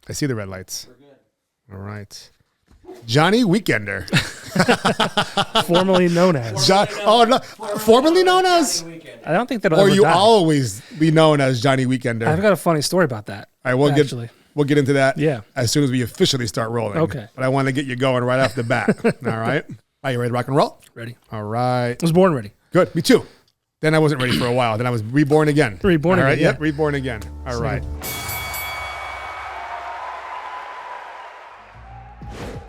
I see the red lights. We're good. All right. Johnny Weekender. Formerly known as. Formerly known as? I don't think that'll Or ever you die. always be known as Johnny Weekender. I've got a funny story about that. All right, we'll get into that as soon as we officially start rolling. Okay. But I want to get you going right off the bat. All right. Are you ready to rock and roll? Ready. All right. I was born ready. Good. Me too. Then I wasn't ready for a while. Then I was reborn again. Reborn All right. again. Yeah. Yep. Reborn again. All right.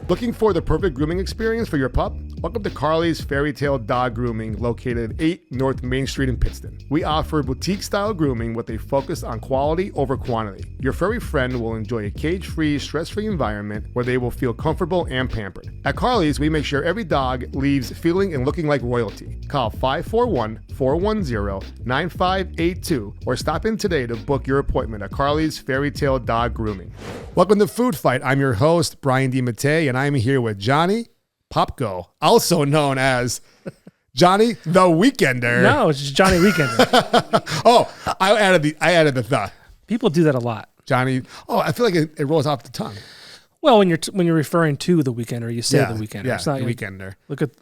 Looking for the perfect grooming experience for your pup? Welcome to Carley's Fairy Tale Dog Grooming, located at 8 North Main Street in Pittston. We offer boutique-style grooming with a focus on quality over quantity. Your furry friend will enjoy a cage-free, stress-free environment where they will feel comfortable and pampered. At Carley's, we make sure every dog leaves feeling and looking like royalty. Call 541-410-9582 or stop in today to book your appointment at Carley's Fairy Tale Dog Grooming. Welcome to Food Fight. I'm your host, Brian DiMattia's, and I'm here with Johnny Popko, also known as Johnny the Weekender. No, it's just Johnny Weekender. Oh, I added the. People do that a lot. Johnny. Oh, I feel like it rolls off the tongue. Well, when you're referring to the Weekender, you say the Weekender. Yeah, it's not the Weekender.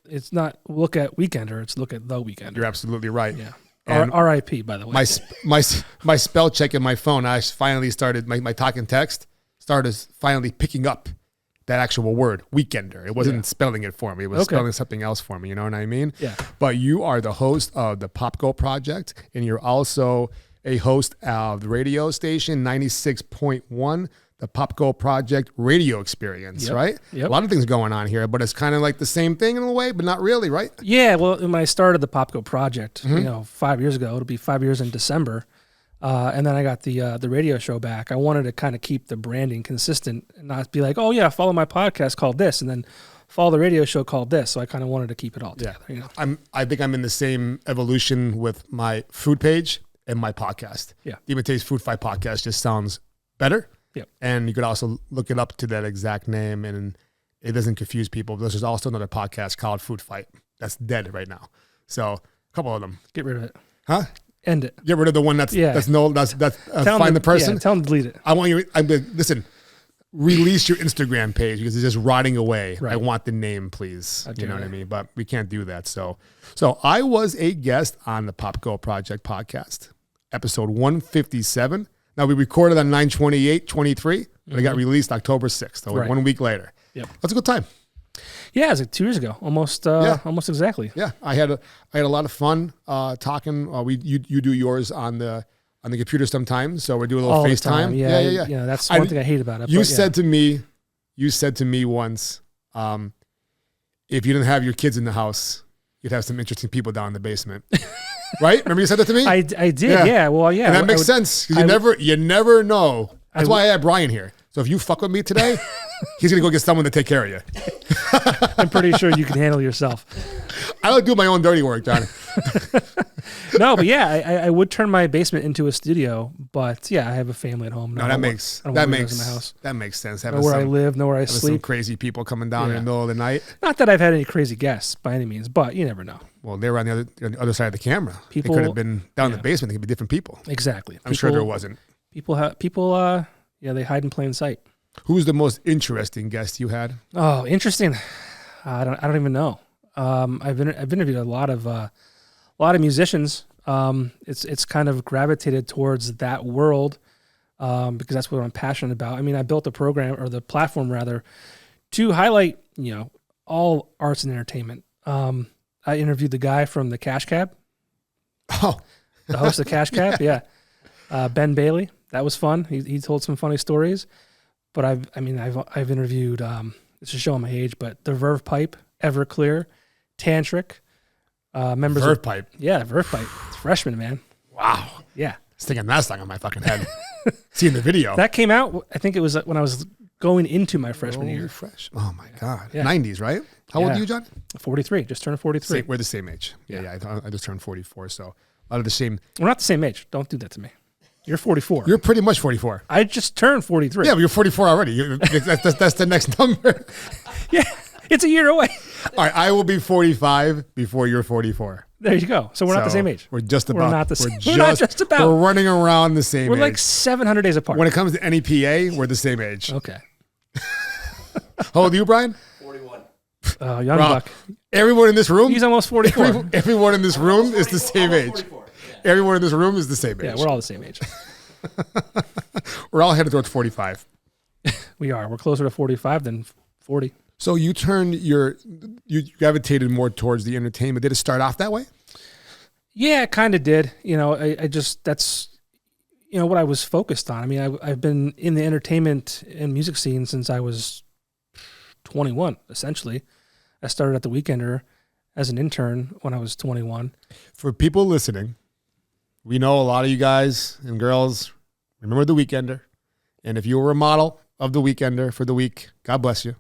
It's not look at Weekender. It's look at the Weekender. You're absolutely right. Yeah. And R.I.P. By the way. My spell check in my phone. I finally started my talk and text started finally picking up that actual word, Weekender. It wasn't spelling it for me. It was spelling something else for me. You know what I mean? Yeah. But you are the host of the Popko Project, and you're also a host of the radio station 96.1, the Popko Project radio experience, right? Yep. A lot of things going on here, but it's kind of like the same thing in a way, but not really, right? Yeah. Well, when I started the Popko Project, 5 years ago, it'll be 5 years in December. And then I got the radio show back. I wanted to kind of keep the branding consistent and not be like, oh yeah, follow my podcast called this, and then follow the radio show called this. So I kind of wanted to keep it all together. Yeah. You know? I think I'm in the same evolution with my food page and my podcast. Yeah. DiMattia's Food Fight Podcast just sounds better. Yep. And you could also look it up to that exact name, and it doesn't confuse people. There's also another podcast called Food Fight that's dead right now. So a couple of them. Get rid of it. Huh? End it. Get rid of the one that's find the person. Yeah, tell them to delete it. I want you. Listen. Release your Instagram page because it's just rotting away. Right. I want the name, please. You know what I mean? But we can't do that. So I was a guest on the Popko Project podcast, episode 157. Now we recorded on 9/28/23, but it got released October 6th. So 1 week later. Yep. That's a good time. Yeah, it was like 2 years ago, almost exactly. Yeah, I had a lot of fun talking. You do yours on the computer sometimes, so we do a little FaceTime. Yeah. Yeah, that's one thing I hate about it. You said to me once, if you didn't have your kids in the house, you'd have some interesting people down in the basement. Right? Remember you said that to me? I did. Yeah. Well, yeah. And that makes sense because you never know. That's why I had Brian here. So if you fuck with me today, he's gonna go get someone to take care of you. I'm pretty sure you can handle yourself. I don't do my own dirty work, John. No, but yeah, I would turn my basement into a studio. But yeah, I have a family at home. No, that makes sense. Know where I live, know where I sleep. Some crazy people coming down in the middle of the night. Not that I've had any crazy guests by any means, but you never know. Well, they were on the other side of the camera. People could have been down in the basement. They could be different people. Exactly. I'm sure there wasn't. They hide in plain sight. Who's the most interesting guest you had? Oh, interesting. I don't even know. I've interviewed a lot of musicians. It's kind of gravitated towards that world because that's what I'm passionate about. I mean, I built the platform rather, to highlight all arts and entertainment. I interviewed the guy from the Cash Cab. Oh, the host of Cash Cab, yeah. Ben Bailey. That was fun. He told some funny stories. But I've interviewed. It's to show my age, but the Verve Pipe, Everclear, Tantric, members. Verve Pipe. Yeah, Verve Pipe. It's freshman, man. Wow. Yeah. Sticking that song on my fucking head. Seeing the video. That came out. I think it was when I was going into my freshman year. Fresh. Oh my God. Yeah. 90s, right? How old are you, John? 43. Just turned 43. We're the same age. Yeah. I just turned 44. So a lot of the same. We're not the same age. Don't do that to me. You're 44. You're pretty much 44. I just turned 43. Yeah, but you're 44 already. That's the next number. Yeah. It's a year away. All right, I will be 45 before you're 44. There you go. So we're not the same age. We're just about. We're not the same. We're not just about. We're running around the same age. We're like 700 days apart. When it comes to NEPA, we're the same age. Okay. How old are you, Brian? 41. Young buck. Everyone in this room? He's almost 44. Everyone in this room is the same age. 44. Yeah. Everyone in this room is the same age. Yeah, we're all the same age. We're all headed towards 45. We are. We're closer to 45 than 40. So you gravitated more towards the entertainment. Did it start off that way? Yeah, it kind of did. That's what I was focused on. I mean, I've been in the entertainment and music scene since I was 21, essentially. I started at the Weekender as an intern when I was 21. For people listening, we know a lot of you guys and girls remember the Weekender. And if you were a model of the Weekender for the week, God bless you.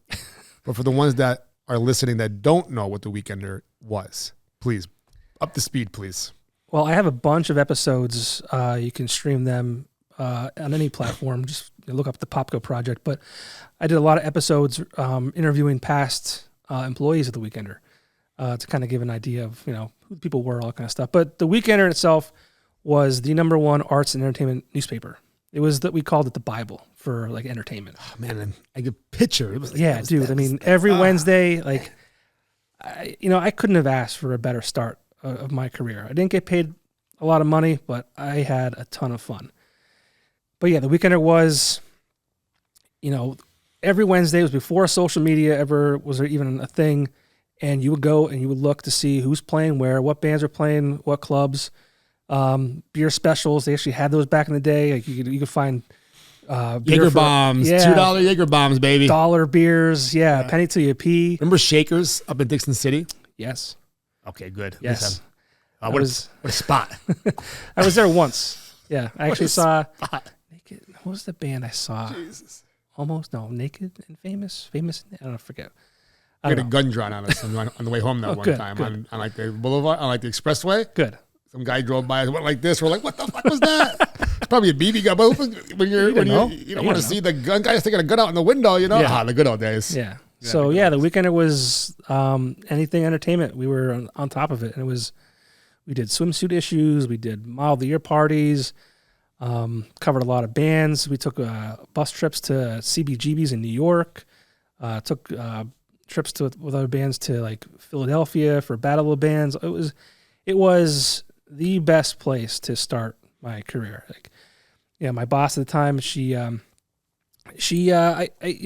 But for the ones that are listening that don't know what the Weekender was, please, up to speed, please. Well, I have a bunch of episodes. You can stream them on any platform. Just look up the Popko Project. But I did a lot of episodes interviewing past employees of the Weekender to kind of give an idea of who the people were, all that kind of stuff. But the Weekender itself was the #1 arts and entertainment newspaper. It was that we called it the Bible for like entertainment. Oh, man, I get picture. It was every Wednesday, like I couldn't have asked for a better start of my career. I didn't get paid a lot of money, but I had a ton of fun. But yeah, the Weekender was, every Wednesday. It was before social media ever was there even a thing, and you would go and you would look to see who's playing where, what bands are playing, what clubs. Beer specials. They actually had those back in the day. Like you could find Jaeger bombs, $2 Jaeger bombs, baby. Dollar beers, penny till you pee. Remember Shakers up in Dixon City? Yes. Okay, good. Yes. What a spot. I was there once. Yeah, I actually saw Naked. What was the band I saw? Jesus. Naked and Famous. I don't know, forget. We had a gun drawn on us on the way home one time on like the boulevard, on like the expressway. Good. Some guy drove by and went like this. We're like, what the fuck was that? It's probably a BB gun. But when you don't want to see the gun guy's taking a gun out in the window, Yeah. The good old days. Yeah. So the Weekender was anything entertainment. We were on top of it, and we did swimsuit issues, we did model of the year parties, covered a lot of bands. We took bus trips to CBGB's in New York, took trips with other bands to like Philadelphia for Battle of Bands. It was the best place to start my career. Like, my boss at the time,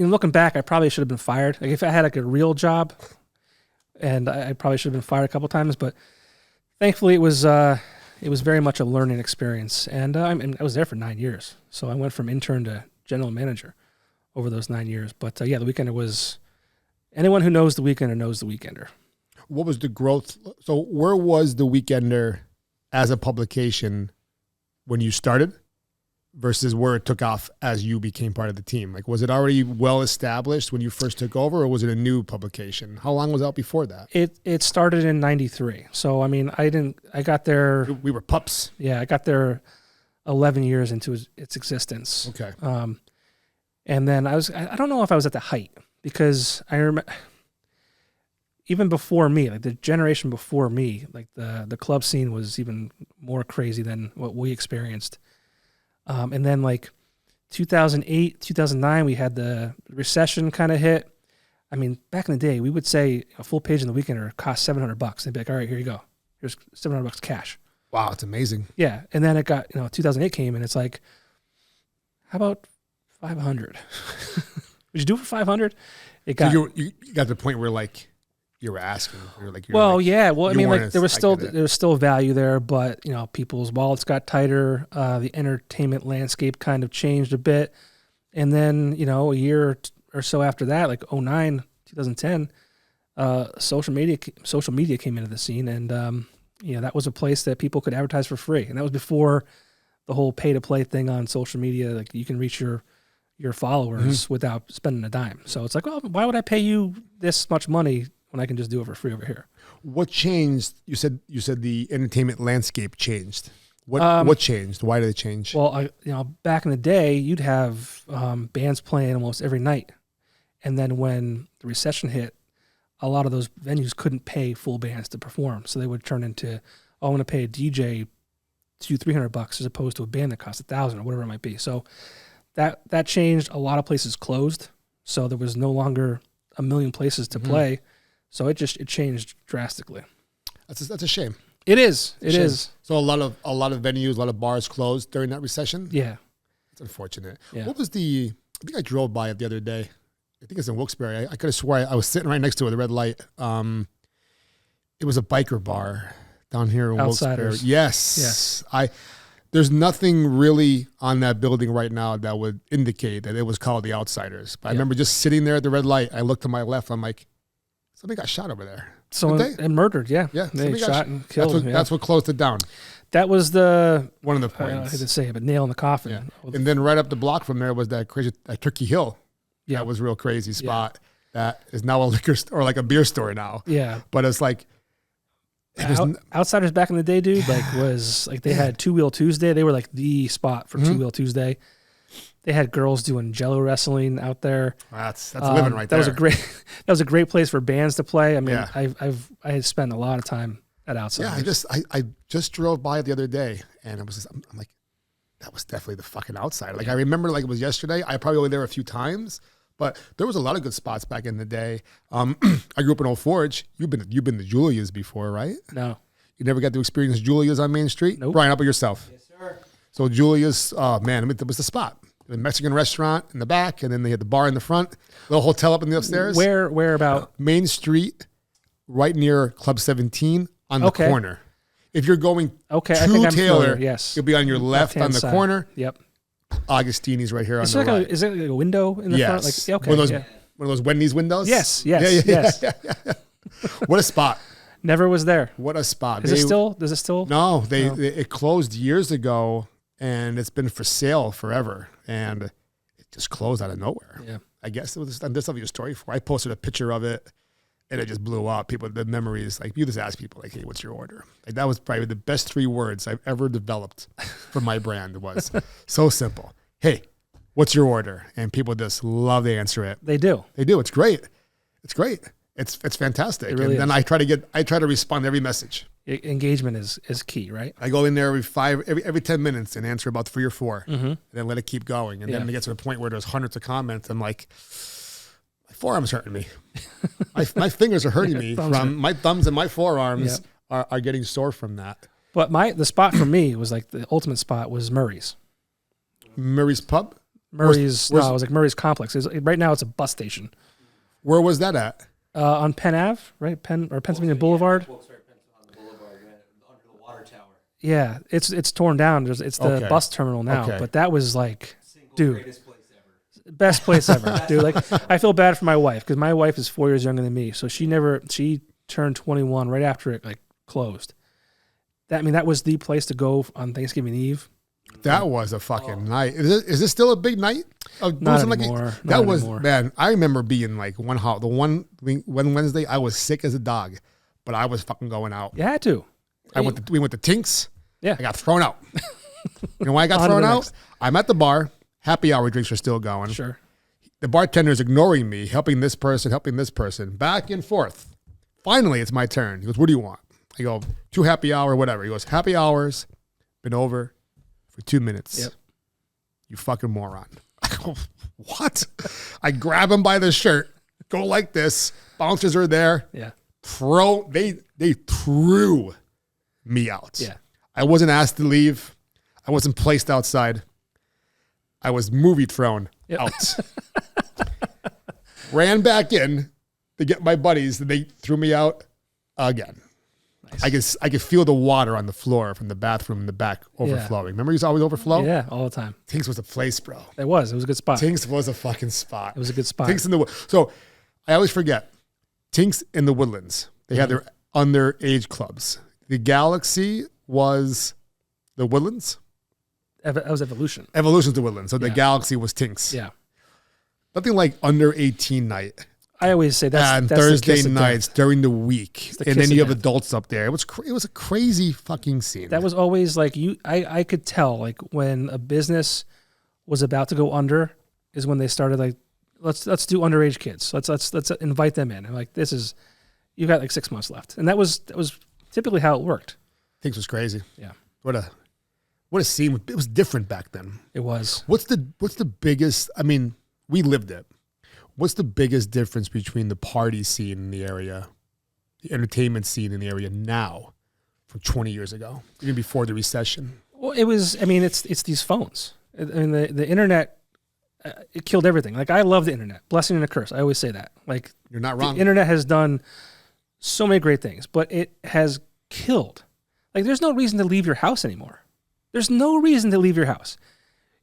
looking back, I probably should have been fired. Like if I had like a real job, and I probably should have been fired a couple times, but thankfully it was very much a learning experience. And I was there for 9 years. So I went from intern to general manager over those 9 years. But the Weekender was, anyone who knows the Weekender knows the Weekender. What was the growth? So where was the Weekender as a publication when you started versus where it took off as you became part of the team? Like, was it already well established when you first took over, or was it a new publication? How long was it out before that? It started in 93. So, I got there. We were pups. Yeah. I got there 11 years into its existence. Okay. And then I don't know if I was at the height, because I remember even before me, like the generation before me, like the club scene was even more crazy than what we experienced. And then like 2008, 2009, we had the recession kind of hit. I mean, back in the day, we would say a full page in the Weekender cost $700. They'd be like, all right, here you go. Here's $700 cash. Wow, it's amazing. Yeah. And then it got, 2008 came, and it's like, how about 500? Would you do it for 500? It got, so you got to the point where like you were asking. There was still value there, but people's wallets got tighter. The entertainment landscape kind of changed a bit, and then a year or so after that, like 2009, 2010, social media came into the scene, and that was a place that people could advertise for free, and that was before the whole pay to play thing on social media. Like you can reach your followers without spending a dime. So it's like, well, why would I pay you this much money when I can just do it for free over here? What changed? You said the entertainment landscape changed. What changed? Why did it change? Well, back in the day, you'd have bands playing almost every night, and then when the recession hit, a lot of those venues couldn't pay full bands to perform, so they would turn into, oh, I'm going to pay a DJ $200-300 as opposed to a band that costs $1,000 or whatever it might be. So that changed. A lot of places closed, so there was no longer a million places to play. So it changed drastically. That's a shame. It is. It is. So a lot of venues, a lot of bars closed during that recession. Yeah, it's unfortunate. Yeah. What was I think I drove by it the other day. I think it's in Wilkes-Barre. I could have swore I was sitting right next to it, the red light. It was a biker bar down here in Wilkes-Barre. Yes. There's nothing really on that building right now that would indicate that it was called the Outsiders. But I remember just sitting there at the red light. I looked to my left. I'm like, somebody got shot over there. Someone and murdered. Yeah. They shot and killed. That's what closed it down. That was one of the points. I hate to say it, but nail in the coffin. Yeah. And then right up the block from there was that crazy Turkey Hill. Yeah, that was a real crazy spot. That is now a liquor store or like a beer store now. Yeah, but it's like Outsiders back in the day, dude. Like they had 2 Wheel Tuesday. They were like the spot for 2 Wheel Tuesday. They had girls doing Jello wrestling out there. That's living right there. That was a great place for bands to play. I mean, I had spent a lot of time at Outsiders. Yeah, I just drove by it the other day, and I'm like, that was definitely the fucking Outsider. Like I remember like it was yesterday. I probably only there a few times, but there was a lot of good spots back in the day. I grew up in Old Forge. You've been to Julia's before, right? No. You never got to experience Julia's on Main Street? Nope. Brian, how about yourself? Yes, sir. So Julia's, oh man, it was the spot. The Mexican restaurant in the back, and then they had the bar in the front, little hotel up in the upstairs. Where about? Main Street, right near Club 17 on the corner. If you're going to Taylor, yes, you'll be on your left on the side. Corner. Yep. Augustini's right here on the right. Is it like a window in the front? Like, one of those Wendy's windows? Yes. Yeah. What a spot. Never was there. What a spot. Does it still? No, it closed years ago, and it's been for sale forever, and it just closed out of nowhere. Yeah. I guess it was just, I'll tell you a story for. I posted a picture of it, and it just blew up. People, the memories, like you just ask people, like, hey, what's your order? Like that was probably the best 3 words I've ever developed for my brand. It was so simple. Hey, what's your order? And people just love to answer it. They do. It's great. It's fantastic. It really and then I try to respond to every message. Engagement is key, right? I go in there every 10 minutes and answer about 3 or 4, and then let it keep going. And then it gets to the point where there's hundreds of comments. I'm like, my forearm's hurting me. my fingers are hurting me from my thumbs and my forearms are getting sore from that. But the spot for me was like the ultimate spot was Murray's. Murray's Pub? It was like Murray's Complex. Right now it's a bus station. Where was that at? On Penn Ave, right? Pennsylvania Boulevard. On the boulevard, under the water tower. Yeah, it's torn down. It's the bus terminal now. Okay. But that was like, dude, Greatest place ever. best place ever, dude. Like I feel bad for my wife because my wife is 4 years younger than me, so she turned 21 right after it like closed. That was the place to go on Thanksgiving Eve. That was a fucking night. Is this still a big night? Not anymore. That was, man, I remember being like one Wednesday, I was sick as a dog, but I was fucking going out. You had to. We went to Tinks. Yeah. I got thrown out. You know why I got thrown out? I'm at the bar. Happy hour drinks are still going. Sure. The bartender is ignoring me, helping this person, back and forth. Finally, it's my turn. He goes, what do you want? I go, 2 happy hour, whatever. He goes, happy hours, been over for 2 minutes. Yep. You fucking moron. I go, what? I grab him by the shirt, go like this. Bouncers are there. Yeah. They threw me out. Yeah. I wasn't asked to leave. I wasn't placed outside. I was movie thrown out. Ran back in to get my buddies, and they threw me out again. Nice. I could feel the water on the floor from the bathroom in the back overflowing. Remember, he's always overflow? Yeah, all the time. Tinks was a place, bro. It was a good spot. Tinks was a fucking spot. It was a good spot. Tinks in the so I always forget Tinks in the Woodlands. They had their underage clubs. The Galaxy was the Woodlands. That was Evolution. Evolution's the Woodlands. So the Galaxy was Tinks. Yeah. Nothing like under 18 night. I always say that's Thursday nights during the week, the and then you have death. adults up there. It was a crazy fucking scene. That was always like I could tell like when a business was about to go under is when they started like let's do underage kids. Let's invite them in. I'm like, you got like 6 months left, and that was typically how it worked. Things was crazy. Yeah. What a scene. It was different back then. It was. What's the biggest, I mean, we lived it. What's the biggest difference between the party scene in the area, the entertainment scene in the area now from 20 years ago, even before the recession? Well, it's these phones. I mean, the internet, it killed everything. Like, I love the internet. Blessing and a curse. I always say that. Like, you're not wrong. The internet has done so many great things, but it has killed. Like, there's no reason to leave your house anymore. There's no reason to leave your house.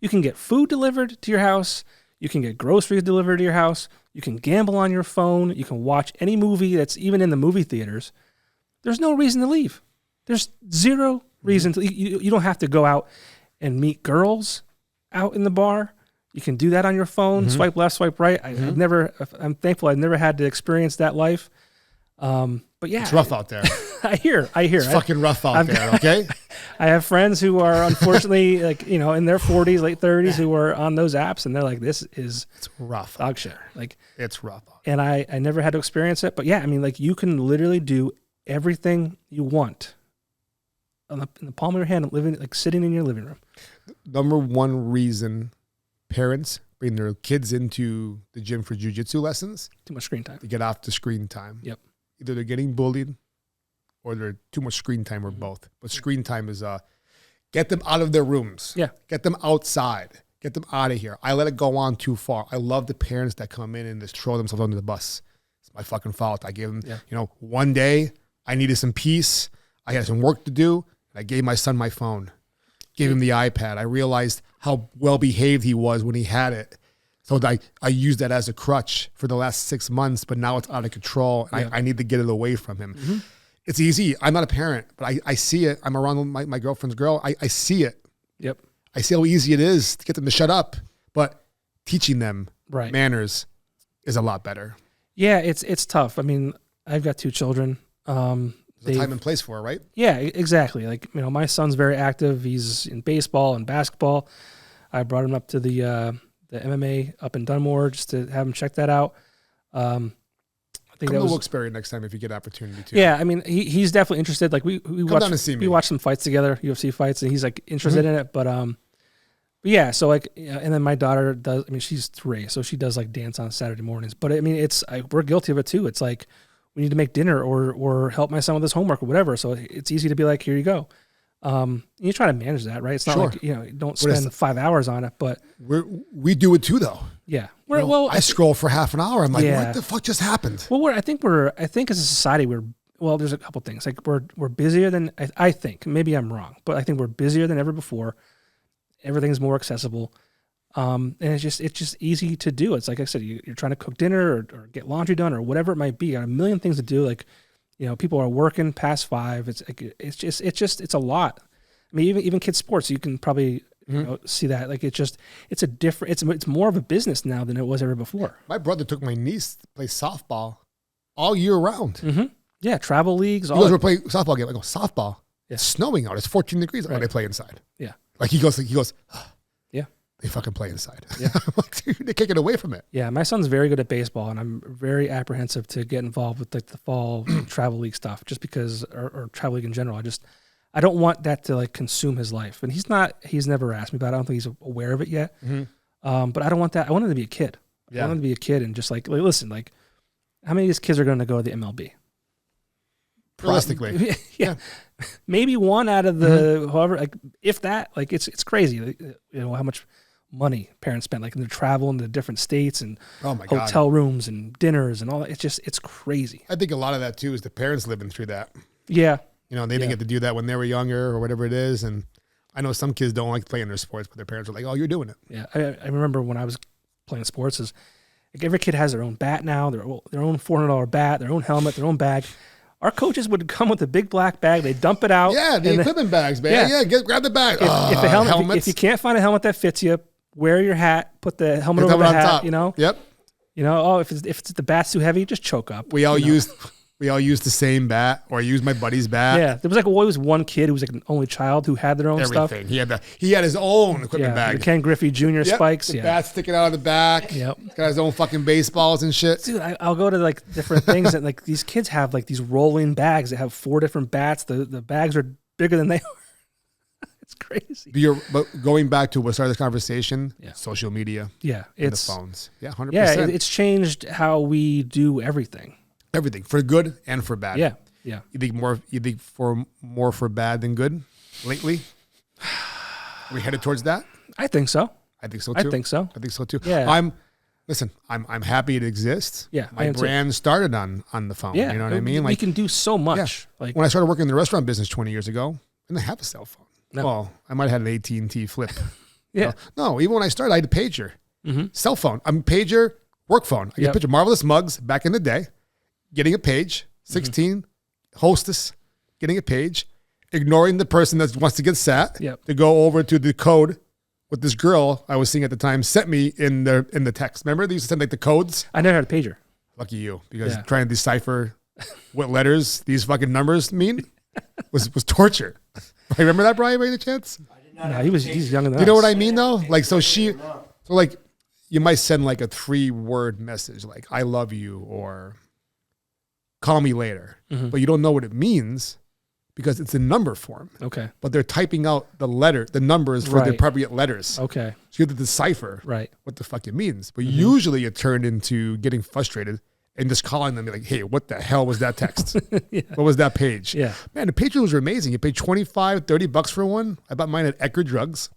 You can get food delivered to your house. You can get groceries delivered to your house. You can gamble on your phone. You can watch any movie that's even in the movie theaters. There's no reason to leave. There's zero reason to. You don't have to go out and meet girls out in the bar. You can do that on your phone. Swipe left, swipe right. I'm thankful I've never had to experience that life. But yeah, it's rough out there. I hear. It's fucking rough out there. Okay. I have friends who are unfortunately in their 40s, late 30s, who are on those apps, and they're like, it's rough. Dog shit. Like, it's rough. And I never had to experience it, but yeah, I mean, like, you can literally do everything you want in the palm of your hand, sitting in your living room. Number one reason parents bring their kids into the gym for jiu-jitsu lessons: too much screen time. To get off the screen time. Yep. Either they're getting bullied or they're too much screen time, or both. But screen time is get them out of their rooms. Yeah. Get them outside. Get them out of here. I let it go on too far. I love the parents that come in and just throw themselves under the bus. It's my fucking fault. I gave them, one day I needed some peace. I had some work to do. I gave my son my phone, gave him the iPad. I realized how well-behaved he was when he had it. So I used that as a crutch for the last 6 months, but now it's out of control. And I need to get it away from him. Mm-hmm. It's easy. I'm not a parent, but I see it. I'm around my girlfriend's girl. I see it. Yep. I see how easy it is to get them to shut up, but teaching them manners is a lot better. Yeah, it's tough. I mean, I've got 2 children. There's a time and place for it, right? Yeah, exactly. Like, my son's very active. He's in baseball and basketball. I brought him up to the MMA up in Dunmore just to have him check that out. I think Come to Wilkes-Barre next time if you get opportunity to. Yeah, I mean, he's definitely interested. Like, we Come down and see me. We watched some fights together, UFC fights, and he's like interested in it. But yeah, so like, and then my daughter does. I mean, she's 3, so she does like dance on Saturday mornings. But I mean, we're guilty of it too. It's like, we need to make dinner or help my son with his homework or whatever. So it's easy to be like, here you go. You try to manage that, right? It's not like, don't spend 5 hours on it, but we do it too, though. Yeah. I scroll for half an hour. I'm like, what the fuck just happened? Well, I think as a society, there's a couple things. Like, we're busier than, I think, maybe I'm wrong, but I think we're busier than ever before. Everything's more accessible. And it's just easy to do. It's like I said, you're trying to cook dinner or get laundry done or whatever it might be. You got a million things to do. Like, people are working past 5. It's a lot. I mean, even kids' sports, you can probably see that. Like, it's more of a business now than it was ever before. My brother took my niece to play softball all year round. Mm-hmm. Yeah, travel leagues. You guys were playing softball game. I go, softball? Yeah. It's snowing out. It's 14 degrees. Right. Oh, they play inside. Yeah. Like, he goes, yeah. They fucking play inside. Yeah. They can't get away from it. Yeah, my son's very good at baseball, and I'm very apprehensive to get involved with like the fall travel league stuff, just because, or travel league in general. I don't want that to like consume his life. And he's never asked me about it. I don't think he's aware of it yet. Mm-hmm. But I don't want that. I want him to be a kid. Yeah. I want him to be a kid and just like listen, like, how many of these kids are going to go to the MLB? Realistically. Yeah. Maybe one out of the, however, like, if that, like, it's crazy. Like, how much money parents spend, like, in their travel into different states and hotel rooms and dinners and all that. It's crazy. I think a lot of that too is the parents living through that. Yeah. They didn't get to do that when they were younger or whatever it is. And I know some kids don't like playing their sports, but their parents are like, oh, you're doing it. Yeah. I remember when I was playing sports, is like, every kid has their own bat now, their own $400 bat, their own helmet, their own bag. Our coaches would come with a big black bag. They dump it out. Yeah, the equipment bags, man. Yeah, grab the bag. If you can't find a helmet that fits you, wear your hat. Put the helmet over the hat. Top. Yep. If it's the bat's too heavy, just choke up. We all used We all used the same bat, or I used my buddy's bat. Yeah, there was like always one kid who was like an only child who had their own stuff. Everything. He had his own equipment bag. The Ken Griffey Jr. spikes. The bat sticking out of the back. Yep. He's got his own fucking baseballs and shit. Dude, I'll go to like different things and like these kids have like these rolling bags that have 4 different bats. The bags are bigger than they are. It's crazy. But going back to what started this conversation, Yeah. social media. Yeah, And the phones. Yeah, 100%. Yeah, it's changed how we do everything. Everything for good and for bad. Yeah, yeah. You think more for bad than good lately? Are we headed towards that? I think so. I think so too. I think so. too. Yeah. I'm happy it exists. Yeah, My brand started on the phone. Yeah, You know what I mean? we can do so much. Yeah. Like when I started working in the restaurant business 20 years ago, I didn't have a cell phone. No. Well, I might have had an AT&T flip. yeah, No, even when I started, I had a pager. Cell phone. I'm pager, work phone. I get a picture of Marvelous Mugs back in the day, getting a page, 16, hostess, getting a page, ignoring the person that wants to get sat to go over to the code what this girl I was seeing at the time sent me in the text. Remember they used to send like the codes? I never had a pager. Lucky you, because trying to decipher what letters these fucking numbers mean was torture. Remember that, Brian, by any chance? No, he's younger than us. You know what I mean though? Like so like you might send like a 3-word message like I love you or call me later. But you don't know what it means because it's in number form. Okay. But they're typing out the numbers for the appropriate letters. Okay. So you have to decipher what the fuck it means. But usually it turned into getting frustrated and just calling them like, hey, what the hell was that text? What was that page? Yeah. Man, the pages were amazing. You paid $25, $30 for one. I bought mine at Ecker Drugs.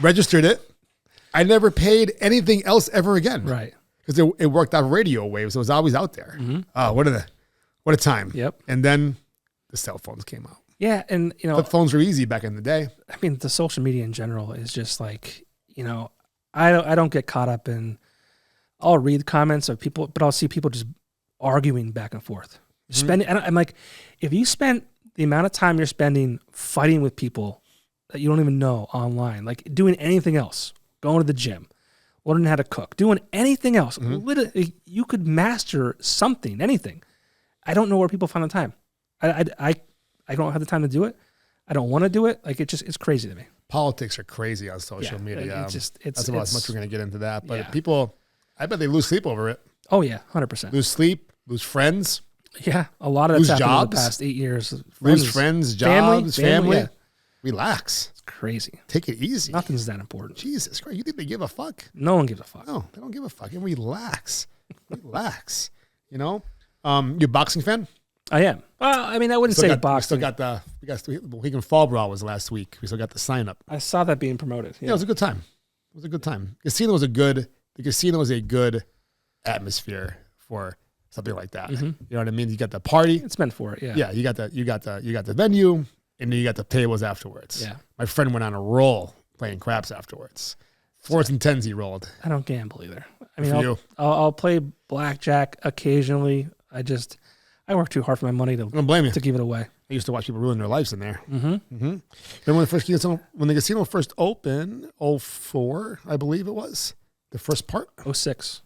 Registered it. I never paid anything else ever again. Right. Because it worked off radio waves. It was always out there. Oh, what a time. Yep. And then the cell phones came out. Yeah, and The phones were easy back in the day. I mean, the social media in general is just like, I don't get caught up in. I'll read comments of people, but I'll see people just arguing back and forth. I'm like, if you spent the amount of time you're spending fighting with people that you don't even know online, like doing anything else, going to the gym, learning how to cook, doing anything else, literally, you could master something, anything. I don't know where people find the time. I don't have the time to do it. I don't want to do it. Like it's crazy to me. Politics are crazy on social media. It's that's about as much we're going to get into that. But yeah. people, I bet they lose sleep over it. Oh yeah, 100%. Lose sleep, lose friends. Yeah, a lot of that's happened jobs, in the past 8 years. Lose friends, jobs, family. Yeah. Relax. It's crazy. Take it easy. Nothing's that important. Jesus Christ, you think they give a fuck? No one gives a fuck. No, they don't give a fuck. And relax. Relax. You a boxing fan? I am. Well, I mean, I wouldn't say boxing. We got Weekend Fall Brawl was last week. We still got the sign up. I saw that being promoted. Yeah, it was a good time. The casino was a good atmosphere for something like that. You know what I mean? You got the party. It's meant for it. Yeah. Yeah, you got the venue, and then you got the tables afterwards. Yeah. My friend went on a roll playing craps afterwards. 4s and 10s he rolled. I don't gamble either. I mean, I'll play blackjack occasionally. I work too hard for my money to give it away. I used to watch people ruin their lives in there. Remember when the casino first opened, 04, I believe it was, the first part? 06.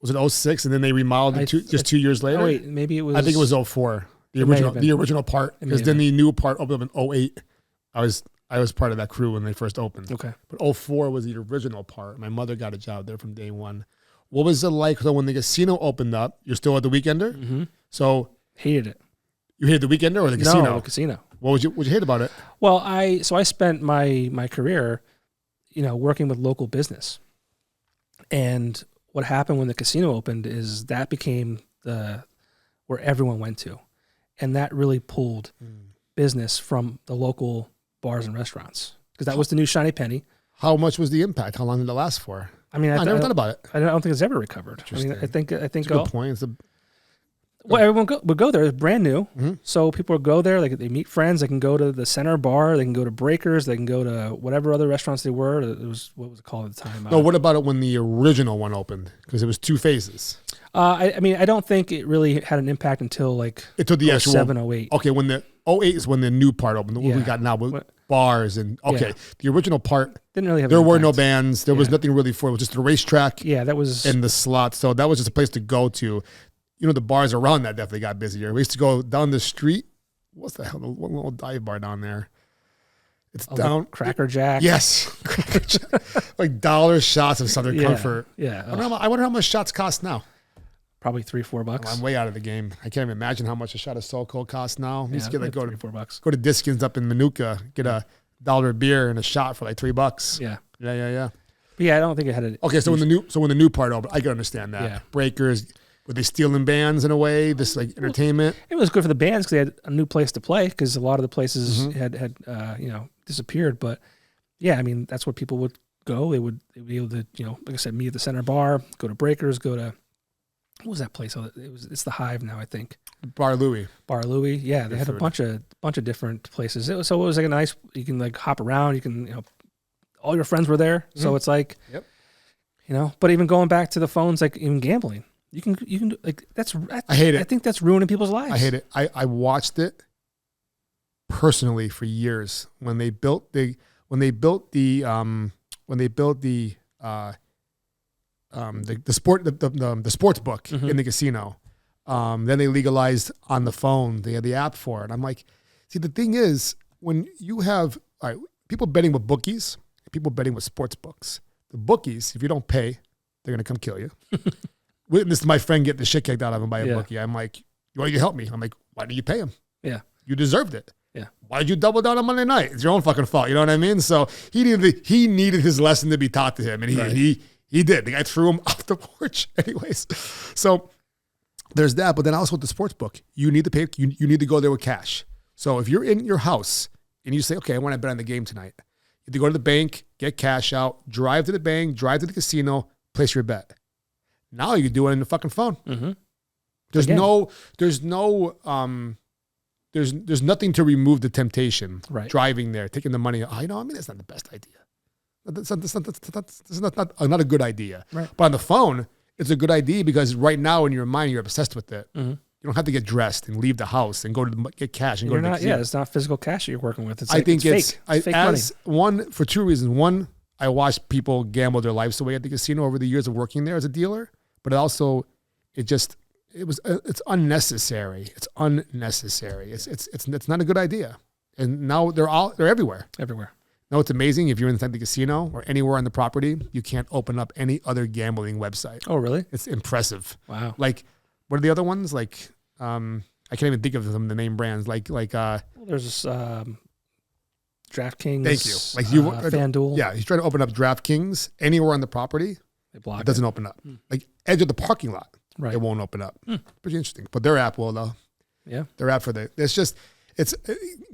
Was it 06 and then they remodeled it just 2 years later? Oh, wait, maybe it was. I think it was 04, the original part, because then the new part opened up in 08. I was part of that crew when they first opened. Okay. But 04 was the original part. My mother got a job there from day one. What was it like? So when the casino opened up, you're still at the Weekender? So hated it. You hated the Weekender or the casino? No, the casino. What you hate about it? Well, I spent my career, working with local business. And what happened when the casino opened is that became where everyone went to. And that really pulled business from the local bars and restaurants. Because that was the new shiny penny. How much was the impact? How long did it last for? I mean, I never thought about it. I don't think it's ever recovered. I mean, I think That's a good point. Well, everyone would go there. It's brand new. So people would go there. They meet friends. They can go to the center bar. They can go to Breakers. They can go to whatever other restaurants they were. What was it called at the time? No, what about it when the original one opened? Because it was 2 phases. I mean, I don't think it really had an impact until the actual 07, 08. Okay, when the 08 is when the new part opened. What we got now with bars and the original part didn't really have. There were no bands. There was nothing really for it. It was just a racetrack. Yeah, that was and the slots. So that was just a place to go to. the bars around that definitely got busier. We used to go down the street. What's the hell? The one little dive bar down there. It's down. Cracker Jack. Yes. Cracker Jack. Like dollar shots of Southern Comfort. Yeah. I wonder how much shots cost now. Probably $3-4. I'm way out of the game. I can't even imagine how much a shot of So Cold costs now. We used to get go to $4. Go to Diskins up in Manuka, get a $1 beer and a shot for like $3. Yeah. Yeah. But yeah, I don't think it had a. Okay, so when the new part opened, I can understand that. Yeah. Breakers, were they stealing bands in a way? This like entertainment. It was good for the bands because they had a new place to play because a lot of the places had disappeared. But yeah, I mean that's where people would go. They'd be able to like I said, meet at the center bar, go to Breakers, go to what was that place? It's the Hive now, I think. Bar Louie. Yeah, they had a bunch of different places. It was like a nice. You can like hop around. You can all your friends were there, so it's like, But even going back to the phones, like even gambling, you can do, like that's. I hate it. I think that's ruining people's lives. I hate it. I watched it personally for years when they built the sports book in the casino. Then they legalized on the phone. They had the app for it. I'm like, see, the thing is, when you have people betting with bookies, people betting with sports books. The bookies, if you don't pay, they're gonna come kill you. Witnessed my friend get the shit kicked out of him by a bookie. I'm like, why don't you help me? I'm like, why did you pay him? Yeah, you deserved it. Yeah. Why did you double down on Monday night? It's your own fucking fault. You know what I mean? So he needed his lesson to be taught to him, and he did. The guy threw him off the porch, anyways. So there's that. But then also with the sports book, you need to pay. You need to go there with cash. So if you're in your house and you say, okay, I want to bet on the game tonight, you have to go to the bank, get cash out, drive to the bank, drive to the casino, place your bet. Now you can do it in the fucking phone. Mm-hmm. There's nothing to remove the temptation. Right. Driving there, taking the money. That's not the best idea. That's not a good idea. Right. But on the phone, it's a good idea because right now in your mind, you're obsessed with it. Mm-hmm. You don't have to get dressed and leave the house and go to get cash and go to the casino. Yeah, it's not physical cash that you're working with. I think it's fake. It's fake money. One, for two reasons. One, I watched people gamble their lives away at the casino over the years of working there as a dealer. But also, it's unnecessary. It's unnecessary. It's not a good idea. And now they're everywhere. Everywhere. Now it's amazing if you're inside the casino or anywhere on the property, you can't open up any other gambling website. Oh, really? It's impressive. Wow. Like, what are the other ones? Like, I can't even think of them, the name brands. Like there's this DraftKings. Thank you. Like FanDuel. Yeah, he's trying to open up DraftKings anywhere on the property. They block it. Doesn't open up. Like edge of the parking lot. Right. It won't open up. Pretty interesting. But their app will though. Yeah. Their app it's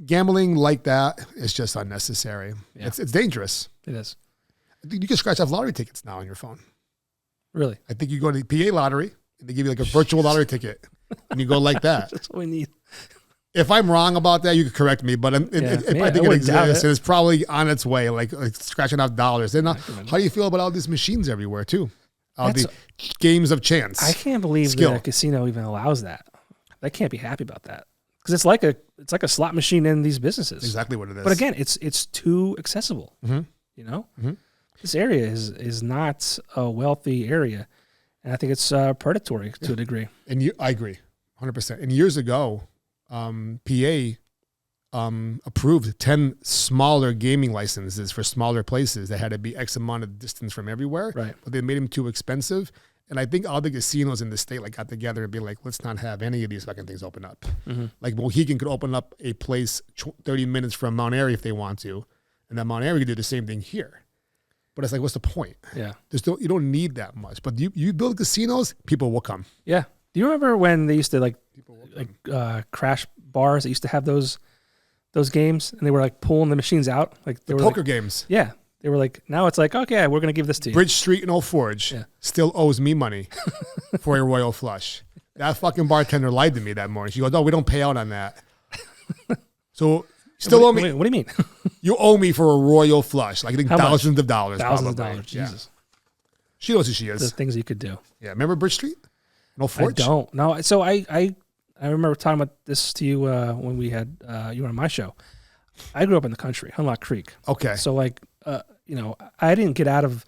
gambling like that is just unnecessary. Yeah. It's dangerous. It is. I think you can scratch off lottery tickets now on your phone. Really? I think you go to the PA lottery and they give you like a virtual lottery ticket and you go like that. That's what we need. If I'm wrong about that, you can correct me. But I think it exists, and it's probably on its way, like scratching off dollars. Then, how do you feel about all these machines everywhere too? All the games of chance. I can't believe that a casino even allows that. I can't be happy about that because it's like a slot machine in these businesses. Exactly what it is. But again, it's too accessible. Mm-hmm. This area is not a wealthy area, and I think it's predatory to a degree. And I agree, 100%. And years ago, PA approved 10 smaller gaming licenses for smaller places that had to be X amount of distance from everywhere. Right. But they made them too expensive. And I think all the casinos in the state got together and be like, let's not have any of these fucking things open up. Mm-hmm. Like Mohegan could open up a place 30 minutes from Mount Airy if they want to. And then Mount Airy could do the same thing here. But it's like, what's the point? Yeah. You don't need that much. But you build casinos, people will come. Yeah. Do you remember when they used to crash bars that used to have those games and they were like pulling the machines out? Like they were poker games. Yeah. They were like, now it's like, okay, we're going to give this to you. Bridge Street in Old Forge still owes me money for a royal flush. That fucking bartender lied to me that morning. She goes, no, we don't pay out on that. So still owe me. What do you mean? You owe me for a royal flush. Like I think thousands of dollars. Thousands of probably. dollars. Jesus. She knows who she is. The things you could do. Yeah. Remember Bridge Street? No Forge? I don't. No. So I remember talking about this to you when we had you were on my show. I grew up in the country, Hunlock Creek. Okay. So I didn't get out of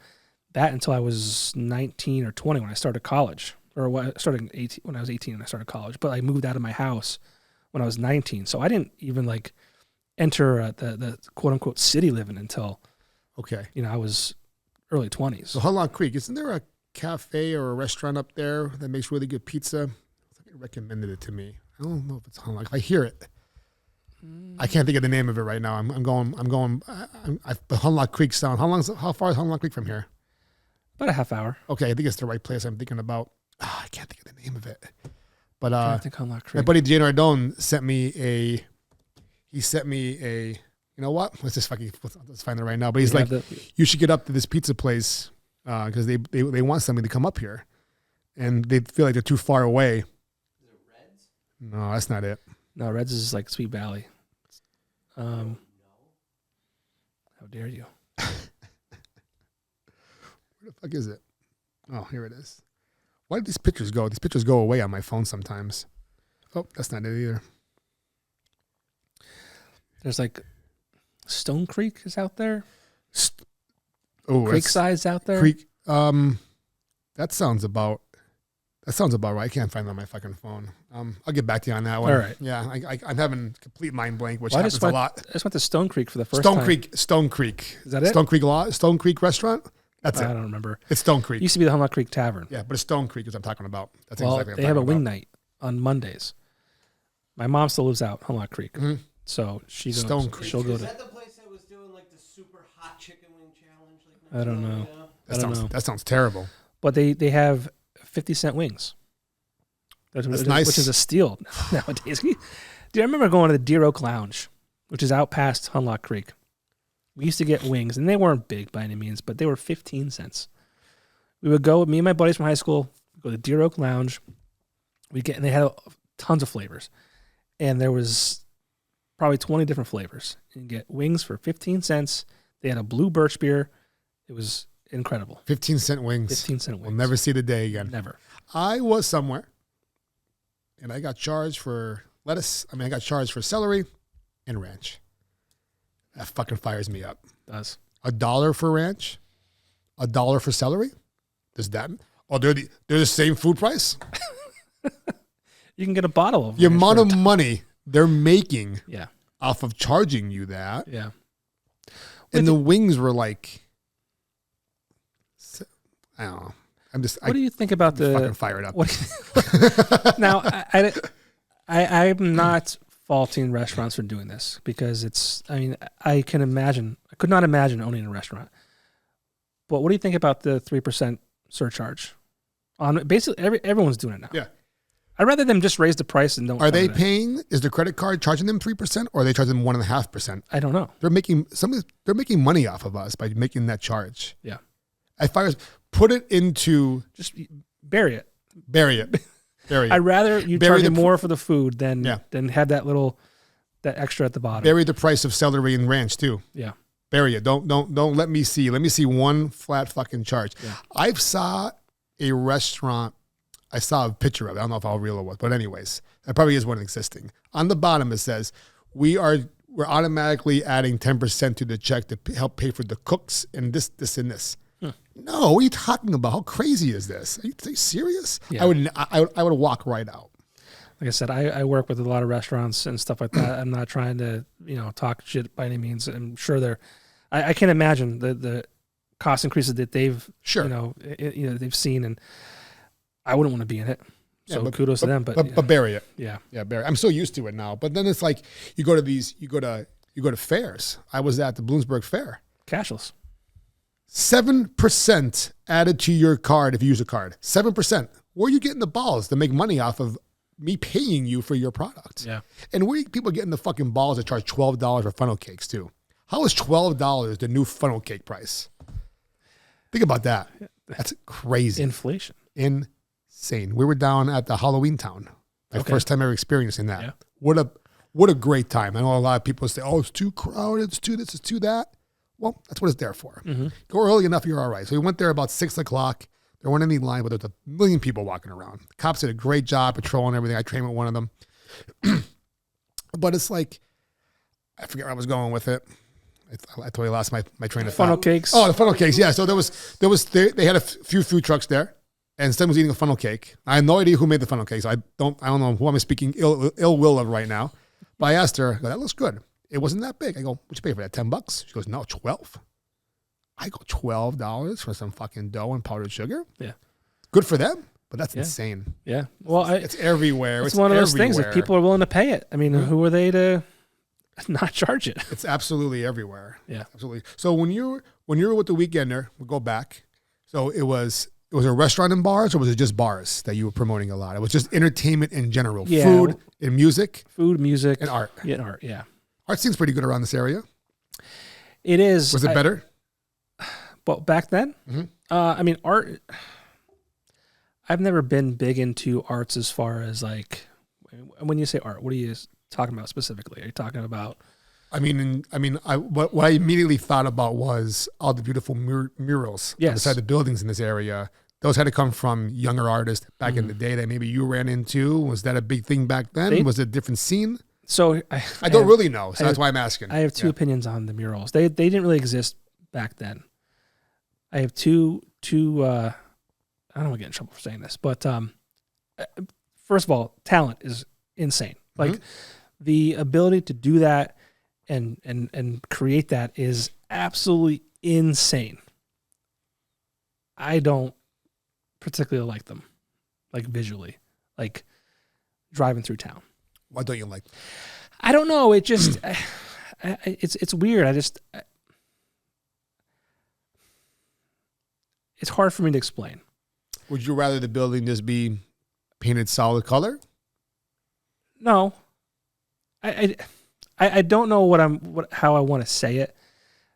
that until I was 19 or 20 when I started college. or what, starting 18 when I was 18 and I started college, but I moved out of my house when I was 19. So I didn't even like enter the quote unquote city living until, Okay. I was early 20s. So Hunlock Creek, isn't there a cafe or a restaurant up there that makes really good pizza? Somebody recommended it to me. I don't know if it's Hunlock. I hear it. I can't think of the name of it right now. But Hunlock Creek sound. How far is Hunlock Creek from here? About a half hour. Okay, I think it's the right place I'm thinking about. I can't think of the name of it. But I think Hunlock Creek. my buddy Jay Nardone sent me a, you know what? Let's find it right now. But he's like, you should get up to this pizza place because they want somebody to come up here. And they feel like they're too far away. Is it Reds? No, that's not it. No, Reds is like Sweet Valley. How dare you? Where the fuck is it? Oh, here it is. Why did these pictures go? These pictures go away on my phone sometimes. Oh, that's not it either. There's like Stone Creek is out there. Creekside's out there. Creek. That sounds about right. I can't find it on my fucking phone. I'll get back to you on that one. All right. Yeah, I'm having complete mind blank, which happens a lot. I just went to Stone Creek for the first time. Stone Creek. Is that it? Stone Creek restaurant? That's it. I don't remember. It's Stone Creek. It used to be the Hunlock Creek Tavern. Yeah, but it's Stone Creek is what I'm talking about. That's Well, exactly what they I'm have a talking wing about. night on Mondays. My mom still lives out Hunlock Creek. Mhm. So Stone Creek. she'll go Is to. that the place that was doing like the super hot chicken wing challenge? Like I don't not too long know. ago? I don't know. That sounds terrible. But they have 50-cent wings. That's nice. Which is a steal nowadays. Dude, I remember going to the Deer Oak Lounge, which is out past Hunlock Creek. We used to get wings, and they weren't big by any means, but they were 15 cents. We would go, me and my buddies from high school, go to Deer Oak Lounge. And they had tons of flavors. And there was probably 20 different flavors. You can get wings for 15 cents. They had a blue birch beer. It was incredible. 15-cent wings. 15-cent wings. We'll never see the day again. Never. I was somewhere, and I got charged for lettuce. I got charged for celery and ranch. That fucking fires me up. It does. $1 for ranch, $1 for celery. Does that? Oh, they're the same food price. You can get a bottle of The ranch amount for of money they're making Yeah. off of charging you that, Yeah. and the wings were like, I don't know. What do you think about fucking fired up. Now, I'm not faulting restaurants for doing this because I could not imagine owning a restaurant. But what do you think about the 3% surcharge? On basically everyone's doing it now. Yeah. I'd rather them just raise the price and don't. Are they cover it. paying? Is the credit card charging them 3%, or are they charging them 1.5%? I don't know. They're making money off of us by making that charge. Yeah. Put it into Just bury it. bury it. I'd rather you Bury charge the more for the food than Yeah. have that extra at the bottom. Bury the price of celery and ranch too. Yeah. Bury it. Don't let me see. Let me see one flat fucking charge. Yeah. I saw a restaurant. I saw a picture of it. I don't know if how real it was, but anyways, that probably is one existing. On the bottom it says we're automatically adding 10% to the check to help pay for the cooks and this and this. No, what are you talking about? How crazy is this? Are you serious? Yeah. I would walk right out. Like I said, I work with a lot of restaurants and stuff like that. I'm not trying to, talk shit by any means. I'm sure I can't imagine the cost increases that they've, they've seen, and I wouldn't want to be in it. So kudos to them. But bury it. Yeah. Yeah, bury it. I'm so used to it now. But then it's like you go to fairs. I was at the Bloomsburg Fair. Cashless. 7% added to your card if you use a card. 7%. Where are you getting the balls to make money off of me paying you for your product? Yeah. And where are people getting the fucking balls to charge $12 for funnel cakes too? How is $12 the new funnel cake price? Think about that. That's crazy. Inflation. Insane. We were down at the Halloween Town. My first time ever experiencing that. Yeah. What a great time. I know a lot of people say, oh, it's too crowded, it's too this, it's too that. Well, that's what it's there for. Mm-hmm. Go early enough, you're all right. So we went there about 6 o'clock. There weren't any line, but there was a million people walking around. The cops did a great job patrolling everything. I trained with one of them. But it's like, I forget where I was going with it. I totally lost my train of thought. Funnel cakes. Oh, the funnel cakes. Yeah. So they had a few food trucks there. and Stem was eating a funnel cake. I have no idea who made the funnel cake, so I don't know who I'm speaking ill will of right now. But I asked her, that looks good. It wasn't that big. I go, what'd you pay for that? $10? She goes, no, 12. I go, $12 for some fucking dough and powdered sugar? Yeah. Good for them, but that's insane. Yeah. Well, it's everywhere. It's one of those things. If people are willing to pay it, I mean, who are they to not charge it? It's absolutely everywhere. Yeah. Absolutely. So when you were with the Weekender, we'll go back. So it was a restaurant and bars, or was it just bars that you were promoting a lot? It was just entertainment in general. Yeah. Food and music. Food, music. And art. Yeah, and art, yeah. Art seems pretty good around this area. It is. Was it better? But back then? Mm-hmm. I mean, art, I've never been big into arts as far as like, when you say art, what are you talking about specifically? Are you talking about? What I immediately thought about was all the beautiful murals beside the buildings in this area. Those had to come from younger artists back in the day that maybe you ran into. Was that a big thing back then? Was it a different scene? So I don't really know, so that's why I'm asking. I have two opinions on the murals. They didn't really exist back then. I have two. I don't want to get in trouble for saying this, but first of all, talent is insane. Like the ability to do that and create that is absolutely insane. I don't particularly like them, like visually, like driving through town. Why don't you like them? I don't know. It just, it's weird. It's hard for me to explain. Would you rather the building just be painted solid color? No. I don't know how I want to say it.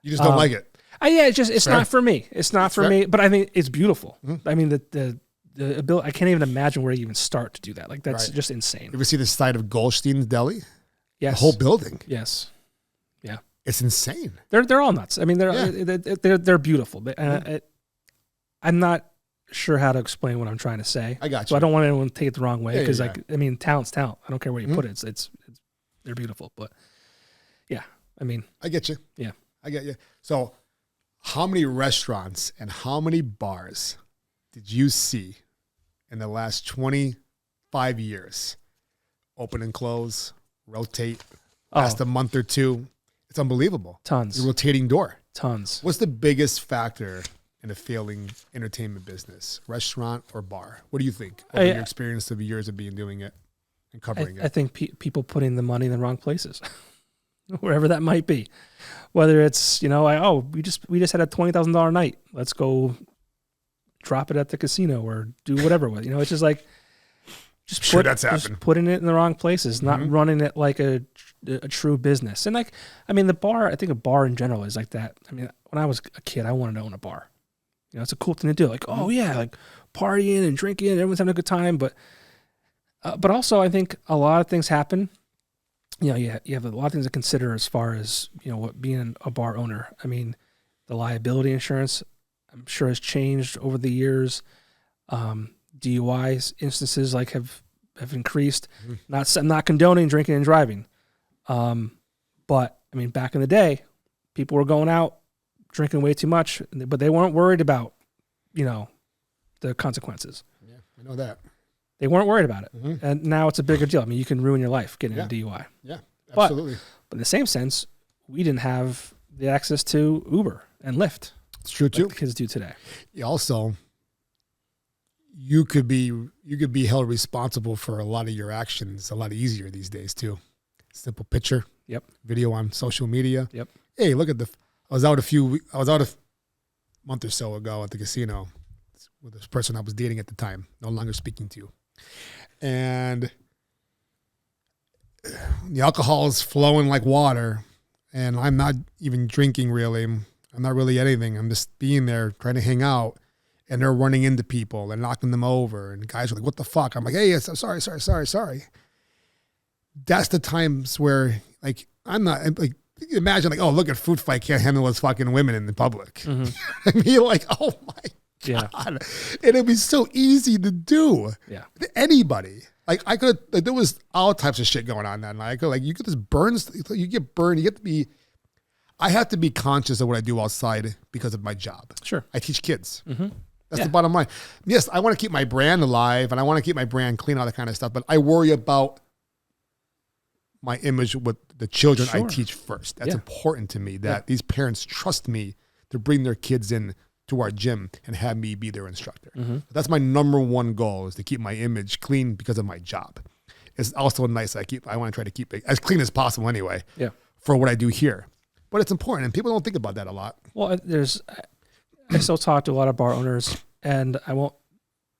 You just don't like it. It's Fair. not for me. It's not for fair. me, but I think it's beautiful. Mm-hmm. I mean, the ability, I can't even imagine where you even start to do that. Like that's just insane. You ever see the side of Goldstein's Deli? Yes. The whole building. Yes. Yeah. It's insane. They're all nuts. I mean, they're beautiful. I'm not sure how to explain what I'm trying to say. I got you. So I don't want anyone to take it the wrong way because, Yeah. talent's talent. I don't care where you put it. It's they're beautiful. But yeah, I mean, I get you. Yeah, I get you. So, how many restaurants and how many bars did you see in the last 25 years? Open and close, rotate, last a month or two. It's unbelievable. Tons. It's a rotating door. Tons. What's the biggest factor in a failing entertainment business, restaurant or bar? What do you think over your experience of years of doing it and covering it? I think people putting the money in the wrong places, wherever that might be. Whether it's we just had a $20,000 night. Let's go drop it at the casino or do whatever with. It's just like just putting it in the wrong places, not running it like a true business. And the bar. I think a bar in general is like that. I mean, when I was a kid, I wanted to own a bar. It's a cool thing to do. Like, oh yeah, like partying and drinking, everyone's having a good time. But also, I think a lot of things happen. You have a lot of things to consider as far as what being a bar owner. I mean, the liability insurance, I'm sure, has changed over the years. DUI instances have increased. I'm not condoning drinking and driving, but I mean, back in the day, people were going out drinking way too much, but they weren't worried about, the consequences. Yeah, I know that. They weren't worried about it. And now it's a bigger deal. I mean, you can ruin your life getting a DUI. Yeah, absolutely. But in the same sense, we didn't have the access to Uber and Lyft. It's true too. Like the kids do today. Also, you could be held responsible for a lot of your actions a lot easier these days too. Simple picture. Yep. Video on social media. Yep. Hey, look at I was out a month or so ago at the casino with this person I was dating at the time, no longer speaking to. And the alcohol is flowing like water, and I'm not even drinking really. I'm not really anything. I'm just being there trying to hang out, and they're running into people and knocking them over, and the guys are like, what the fuck? I'm like, hey, yes, I'm sorry. That's the times where, like, I'm not, like, imagine, like, oh, look at food fight, can't handle those fucking women in the public. I mean, like, oh my God. And it'd be so easy to do. Yeah. Anybody. Like, I could, like, there was all types of shit going on that night. You could just burn, you get burned. I have to be conscious of what I do outside because of my job. Sure. I teach kids. That's the bottom line. Yes, I want to keep my brand alive and I want to keep my brand clean, all that kind of stuff. But I worry about my image with the children I teach first. That's important to me that these parents trust me to bring their kids in to our gym and have me be their instructor. That's my number one goal, is to keep my image clean because of my job. It's also nice. I want to try to keep it as clean as possible anyway for what I do here. But it's important, and people don't think about that a lot. Well, I still talk to a lot of bar owners, and I won't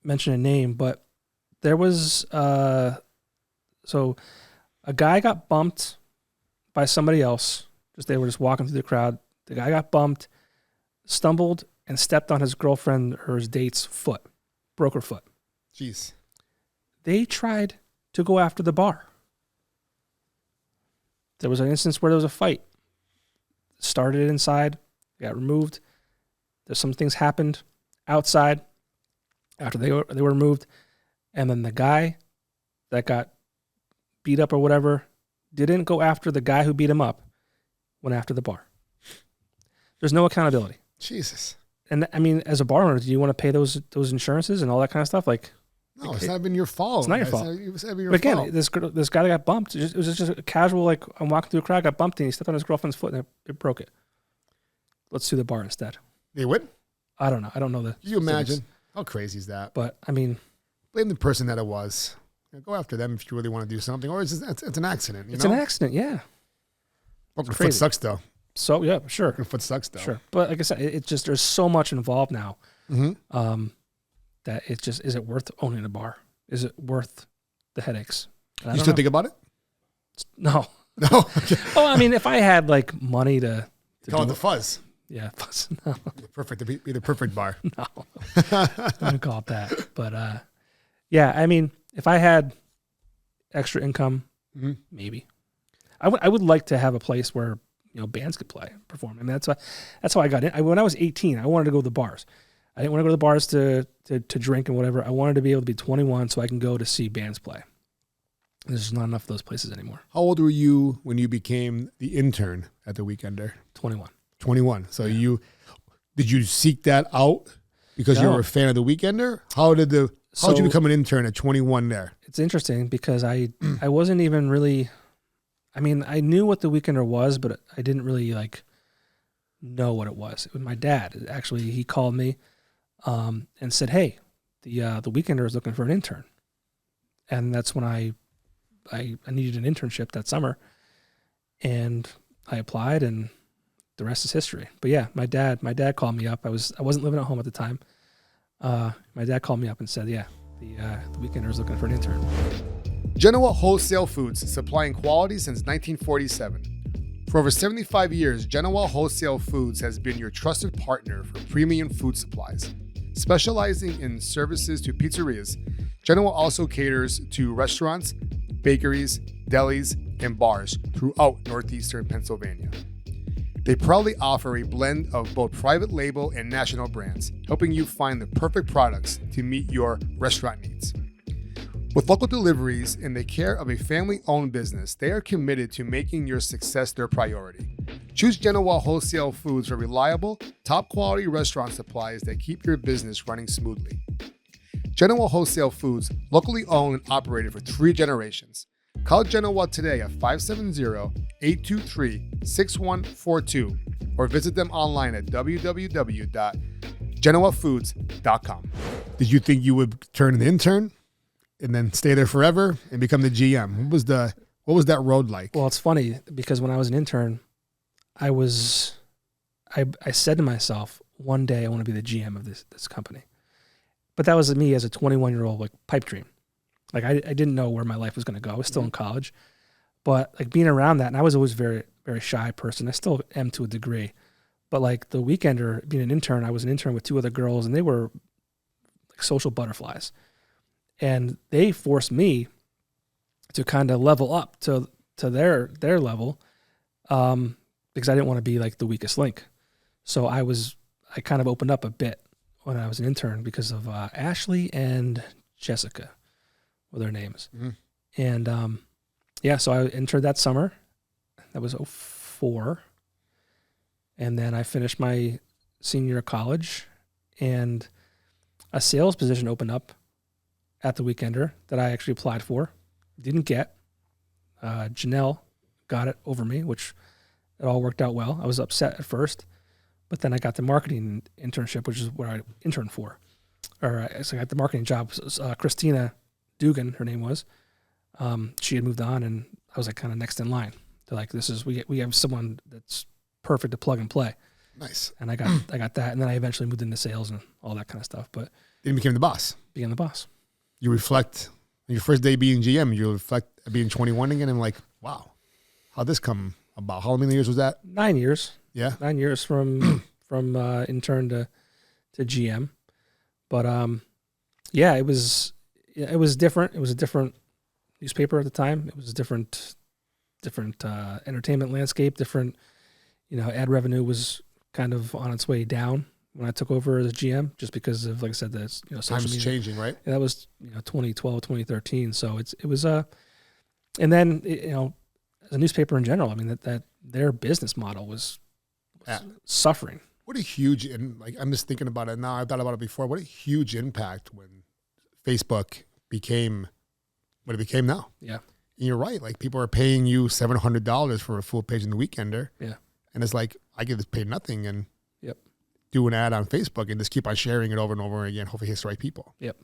mention a name, but there was, so a guy got bumped by somebody else. They were just walking through the crowd. The guy got bumped, stumbled, and stepped on his girlfriend or his date's foot, broke her foot. Jeez. They tried to go after the bar. There was an instance where there was a fight. Started inside, got removed. There's some things happened outside after they were removed, and then the guy that got beat up or whatever didn't go after the guy who beat him up, went after the bar. There's no accountability. Jesus. And I mean, as a bar owner, do you want to pay those insurances and all that kind of stuff? Like, no, it's not been your fault. It's not your fault. It's never your but again, fault. this guy that got bumped, it was just a casual, like, I'm walking through a crowd, got bumped, and he stepped on his girlfriend's foot, and it broke it. Let's sue the bar instead. They would? I don't know. I don't know the. Can you imagine? How crazy is that? But, I mean, blame the person that it was. Go after them if you really want to do something. Or it's an accident. It's an accident, yeah. Broken foot sucks, though. So, yeah, sure. Broken foot sucks, though. Sure. But like I said, it's just, there's so much involved now that it's just, is it worth owning a bar? Is it worth the headaches? You still think about it? No. No? Okay. Oh, I mean, if I had, like, money to call it the fuzz. Yeah, fuzz. No. Perfect. To be the perfect bar. No. I wouldn't call it that. But, yeah, I mean, if I had extra income, maybe. I would like to have a place where, you know, bands could play, perform. I mean, that's how I got in. When I was 18, I wanted to go to the bars. I didn't want to go to the bars to drink and whatever. I wanted to be able to be 21 so I can go to see bands play. There's just not enough of those places anymore. How old were you when you became the intern at the Weekender? 21. 21. So did you seek that out because you were a fan of the Weekender? How did you become an intern at 21 there? It's interesting because I wasn't even really, I mean, I knew what the Weekender was, but I didn't really like know what it was. It was my dad. Actually, he called me and said, "Hey, the Weekender is looking for an intern," and that's when I needed an internship that summer, and I applied, and the rest is history. But yeah, my dad called me up. I wasn't living at home at the time. My dad called me up and said, "Yeah, the Weekender is looking for an intern." Genoa Wholesale Foods, supplying quality since 1947. For over 75 years, Genoa Wholesale Foods has been your trusted partner for premium food supplies. Specializing in services to pizzerias, Genoa also caters to restaurants, bakeries, delis, and bars throughout northeastern Pennsylvania. They proudly offer a blend of both private label and national brands, helping you find the perfect products to meet your restaurant needs. With local deliveries and the care of a family-owned business, they are committed to making your success their priority. Choose Genoa Wholesale Foods for reliable, top-quality restaurant supplies that keep your business running smoothly. Genoa Wholesale Foods, locally owned and operated for 3 generations. Call Genoa today at 570-823-6142 or visit them online at www.genoafoods.com. Did you think you would turn an intern and then stay there forever and become the GM? What was that road like? Well, it's funny because when I was an intern, I said to myself, one day I want to be the GM of this company. But that was me as a 21-year-old, like, pipe dream. Like, I didn't know where my life was going to go. I was still in college. But, like, being around that, and I was always a very, very shy person. I still am to a degree. But, like, the Weekender, being an intern, I was an intern with 2 other girls, and they were, like, social butterflies. And they forced me to kind of level up to their level because I didn't want to be, like, the weakest link. So I kind of opened up a bit when I was an intern because of Ashley and Jessica were their names. Mm-hmm. And, so I entered that summer. That was 2004. And then I finished my senior year of college. And a sales position opened up at the Weekender that I actually applied for. Didn't get. Janelle got it over me, which it all worked out well. I was upset at first, but then I got the marketing internship, which is where I interned for. So I got the marketing job. Christina Dugan, her name was. She had moved on, and I was like kind of next in line. They're like, we have someone that's perfect to plug and play. Nice. And I got that, and then I eventually moved into sales and all that kind of stuff. But then you became the boss. Being the boss. You reflect on your first day being GM. You reflect at being 21 again, and like, wow, how'd this come about? How many years was that? 9 years. Yeah, 9 years from intern to GM. But yeah, it was different. It was a different newspaper at the time. It was a different entertainment landscape. Different, ad revenue was kind of on its way down when I took over as GM, just because of, like I said, that's social time's media. changing, right? And that was 2012, 2013. So it was and then as a newspaper in general, I mean that their business model was suffering. What a huge, and like I'm just thinking about it now. I've thought about it before. What a huge impact when Facebook became what it became now. Yeah, and you're right. Like people are paying you $700 for a full page in the Weekender. Yeah, and it's like I get to pay nothing and yep, do an ad on Facebook and just keep on sharing it over and over again. Hopefully, hits the right people. Yep.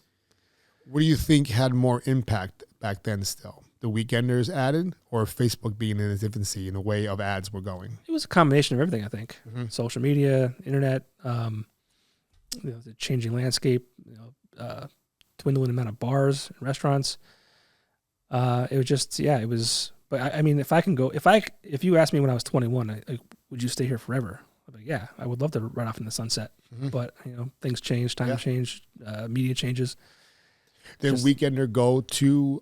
What do you think had more impact back then? Still, the Weekenders added, or Facebook being in its infancy in the way of ads were going? It was a combination of everything, I think. Mm-hmm. Social media, internet, the changing landscape, dwindling amount of bars and restaurants. It was just, it was. But I mean, if you asked me when I was 21, would you stay here forever? I'd be like, yeah, I would love to ride off in the sunset. Mm-hmm. But things change, time change, media changes. Did Weekender go to?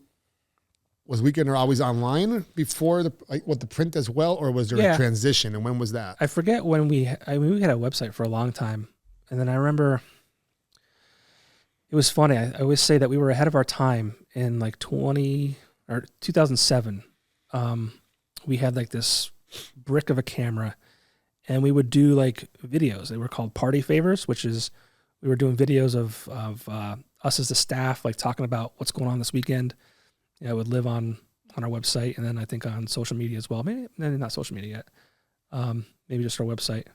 Was Weekender always online before the print as well, or was there a transition? And when was that? I forget when we had a website for a long time, and then I remember it was funny. I always say that we were ahead of our time in like 2007. We had like this brick of a camera, and we would do like videos. They were called party favors, which is we were doing videos of us as the staff, like talking about what's going on this weekend. It would live on our website, and then I think on social media as well. Maybe not social media yet. Maybe just our website.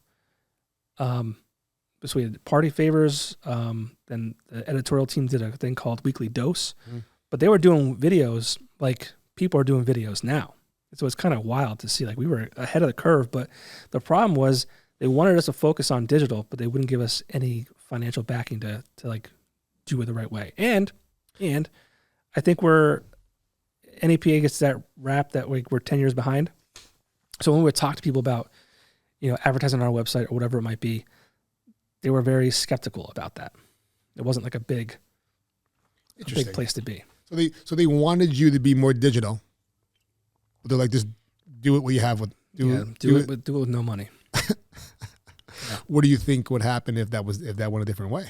So we had party favors. Then the editorial team did a thing called Weekly Dose, but they were doing videos like people are doing videos now. So it's kind of wild to see, like we were ahead of the curve, but the problem was they wanted us to focus on digital, but they wouldn't give us any financial backing to like do it the right way. And I think NEPA gets that rap that we're 10 years behind. So when we would talk to people about, advertising on our website or whatever it might be, they were very skeptical about that. It wasn't like a big place to be. So they wanted you to be more digital. But they're like, just do it what you have with do it with no money. What do you think would happen if that went a different way?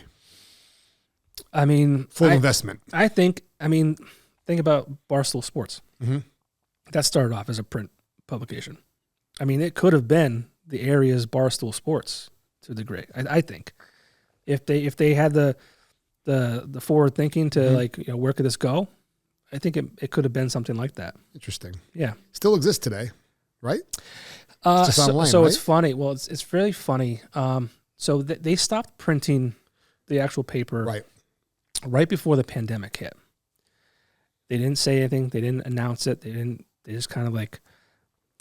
I mean, full investment. Think about Barstool Sports. Mm-hmm. That started off as a print publication. I mean, it could have been the area's Barstool Sports to a degree. I think if they had the forward thinking to where could this go, I think it could have been something like that. Interesting. Yeah, still exists today, right? It's just online, so right? It's funny. Well, it's really funny. So they stopped printing the actual paper right before the pandemic hit. They didn't say anything. They didn't announce it. They just kind of like,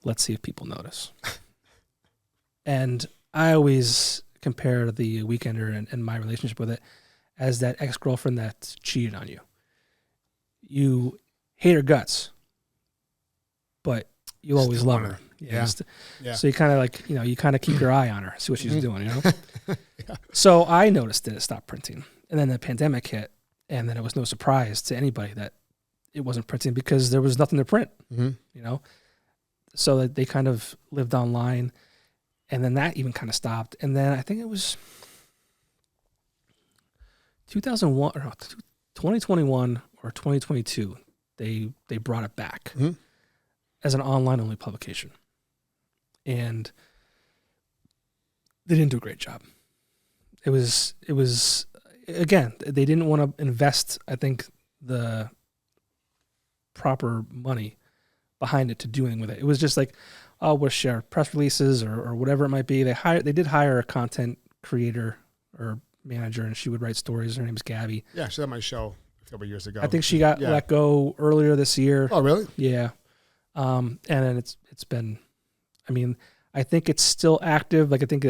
let's see if people notice. And I always compare the Weekender and my relationship with it as that ex-girlfriend that cheated on you. You hate her guts, but you always love her. Yeah. So you kind of like, you kind of keep your eye on her, see what she's doing, Yeah. So I noticed that it stopped printing. And then the pandemic hit, and then it was no surprise to anybody that it wasn't printing because there was nothing to print, So that they kind of lived online, and then that even kind of stopped. And then I think it was 2021 or 2022, they brought it back as an online-only publication. And they didn't do a great job. It was again, they didn't want to invest, I think, the proper money behind it to do anything with it. It was just like, oh, we'll share press releases or whatever it might be. They did hire a content creator or manager, and she would write stories. Her name's Gabby. Yeah, she had my show a couple of years ago. I think she got let go earlier this year. Oh, really? Yeah. And then it's been, I mean, I think it's still active. Like I think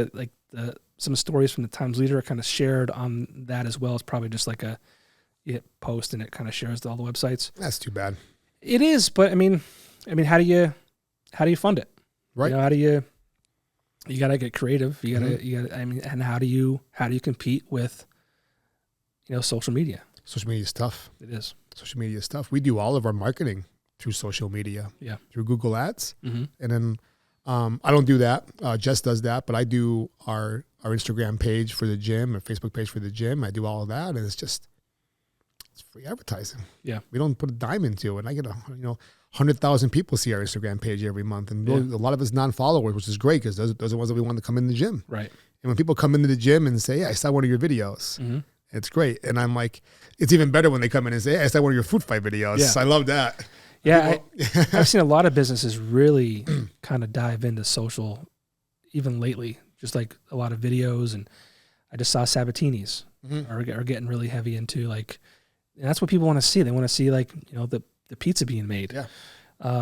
some stories from the Times Leader are kind of shared on that as well. It's probably just like you hit post and it kind of shares to all the websites. That's too bad. It is, but I mean, how do you fund it? Right. You know, you got to get creative. You got to, I mean, and how do you compete with, social media? Social media is tough. It is. Social media is tough. We do all of our marketing through social media. Yeah. Through Google Ads. Mm-hmm. And then I don't do that. Jess does that, but I do our Instagram page for the gym, our Facebook page for the gym. I do all of that, and it's free advertising. Yeah. We don't put a dime into it. I get 100,000 people see our Instagram page every month, and a lot of us non-followers, which is great because those are the ones that we want to come in the gym. Right. And when people come into the gym and say, "Hey, I saw one of your videos," it's great. And I'm like, it's even better when they come in and say, "Hey, I saw one of your food fight videos." Yeah. I love that. Yeah, I've seen a lot of businesses really kind of dive into social, even lately. Just like a lot of videos, and I just saw Sabatini's are getting really heavy into like, and that's what people want to see. They want to see like the pizza being made. Yeah.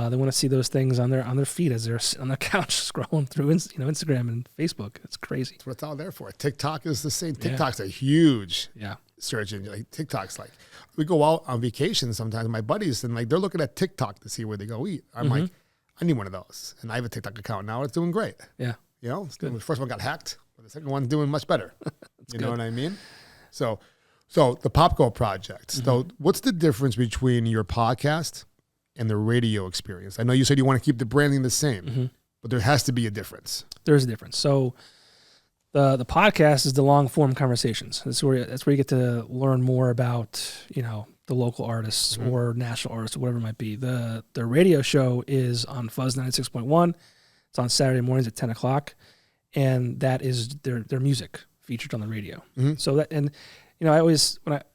They want to see those things on their feed as they're on their couch scrolling through Instagram and Facebook. It's crazy. That's what it's all there for. TikTok is the same. TikTok's a huge search engine. Like TikTok's like, we go out on vacation sometimes, my buddies, and like they're looking at TikTok to see where they go eat. I'm like, I need one of those. And I have a TikTok account now. It's doing great. Yeah. The first one got hacked, but the second one's doing much better. You know what I mean? So the Popko project. So what's the difference between your podcast and the radio experience? I know you said you want to keep the branding the same, but there has to be a difference. There's a difference. So the podcast is the long form conversations. That's where you get to learn more about, the local artists or national artists or whatever it might be. The radio show is on Fuzz 96.1. It's on Saturday mornings at 10 o'clock. And that is their music featured on the radio. So that, and I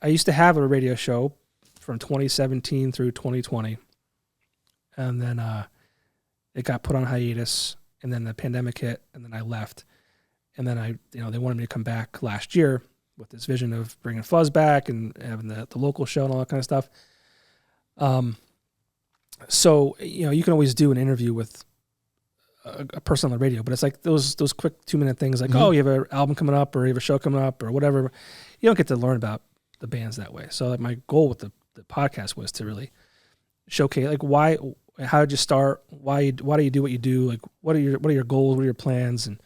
used to have a radio show from 2017 through 2020. And then it got put on hiatus, and then the pandemic hit, and then I left. And then they wanted me to come back last year with this vision of bringing Fuzz back and having the local show and all that kind of stuff. So, you can always do an interview with a person on the radio, but it's like those quick 2-minute things like, oh, you have an album coming up or you have a show coming up or whatever. You don't get to learn about the bands that way. So like, my goal with the podcast was to really showcase like how did you start? Why do you do what you do? Like what are your goals? What are your plans? And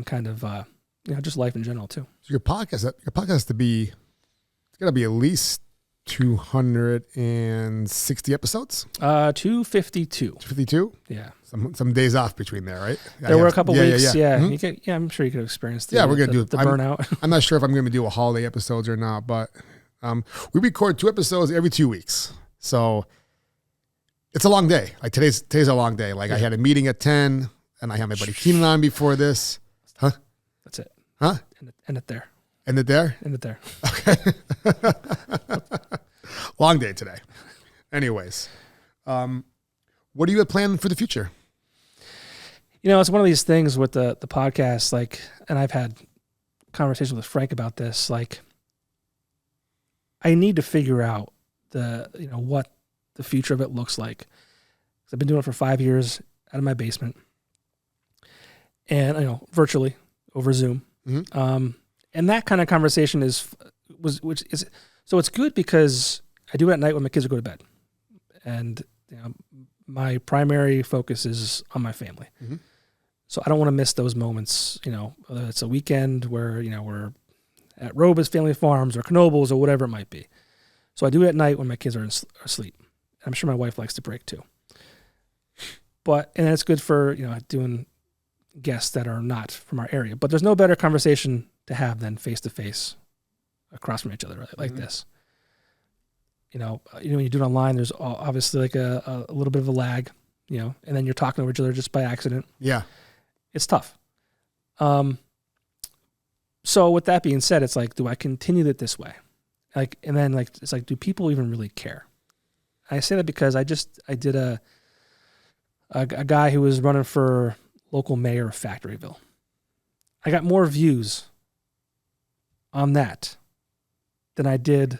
kind of just life in general too. So your podcast has to be, it's got to be at least 260 episodes. 252. 252. Yeah. Some days off between there, right? There were a couple weeks. Yeah. Mm-hmm. I'm sure you could experience. We're gonna do the burnout. I'm not sure if I'm gonna do a holiday episodes or not, but we record 2 episodes every 2 weeks, so it's a long day. Like today's a long day. Like I had a meeting at 10, and I had my buddy Keenan on before this. Huh? That's it. Huh? End it there. End it there? End it there. Okay. Long day today. Anyways, what do you have planned for the future? It's one of these things with the podcast, like, and I've had conversations with Frank about this, like, I need to figure out what the future of it looks like. 'Cause I've been doing it for 5 years out of my basement and, virtually over Zoom. And that kind of conversation so it's good because I do it at night when my kids go to bed, and my primary focus is on my family. So I don't want to miss those moments, whether it's a weekend where, we're at Roba's Family Farms or Knoebels or whatever it might be. So I do it at night when my kids are asleep. I'm sure my wife likes to break too. And it's good for, doing guests that are not from our area. But there's no better conversation to have than face-to-face across from each other like this. When you do it online, there's obviously like a little bit of a lag, and then you're talking over each other just by accident. Yeah. It's tough. So with that being said, it's like, do I continue it this way? Like, and then like, it's like, do people even really care? I say that because I did a guy who was running for local mayor of Factoryville. I got more views on that than I did,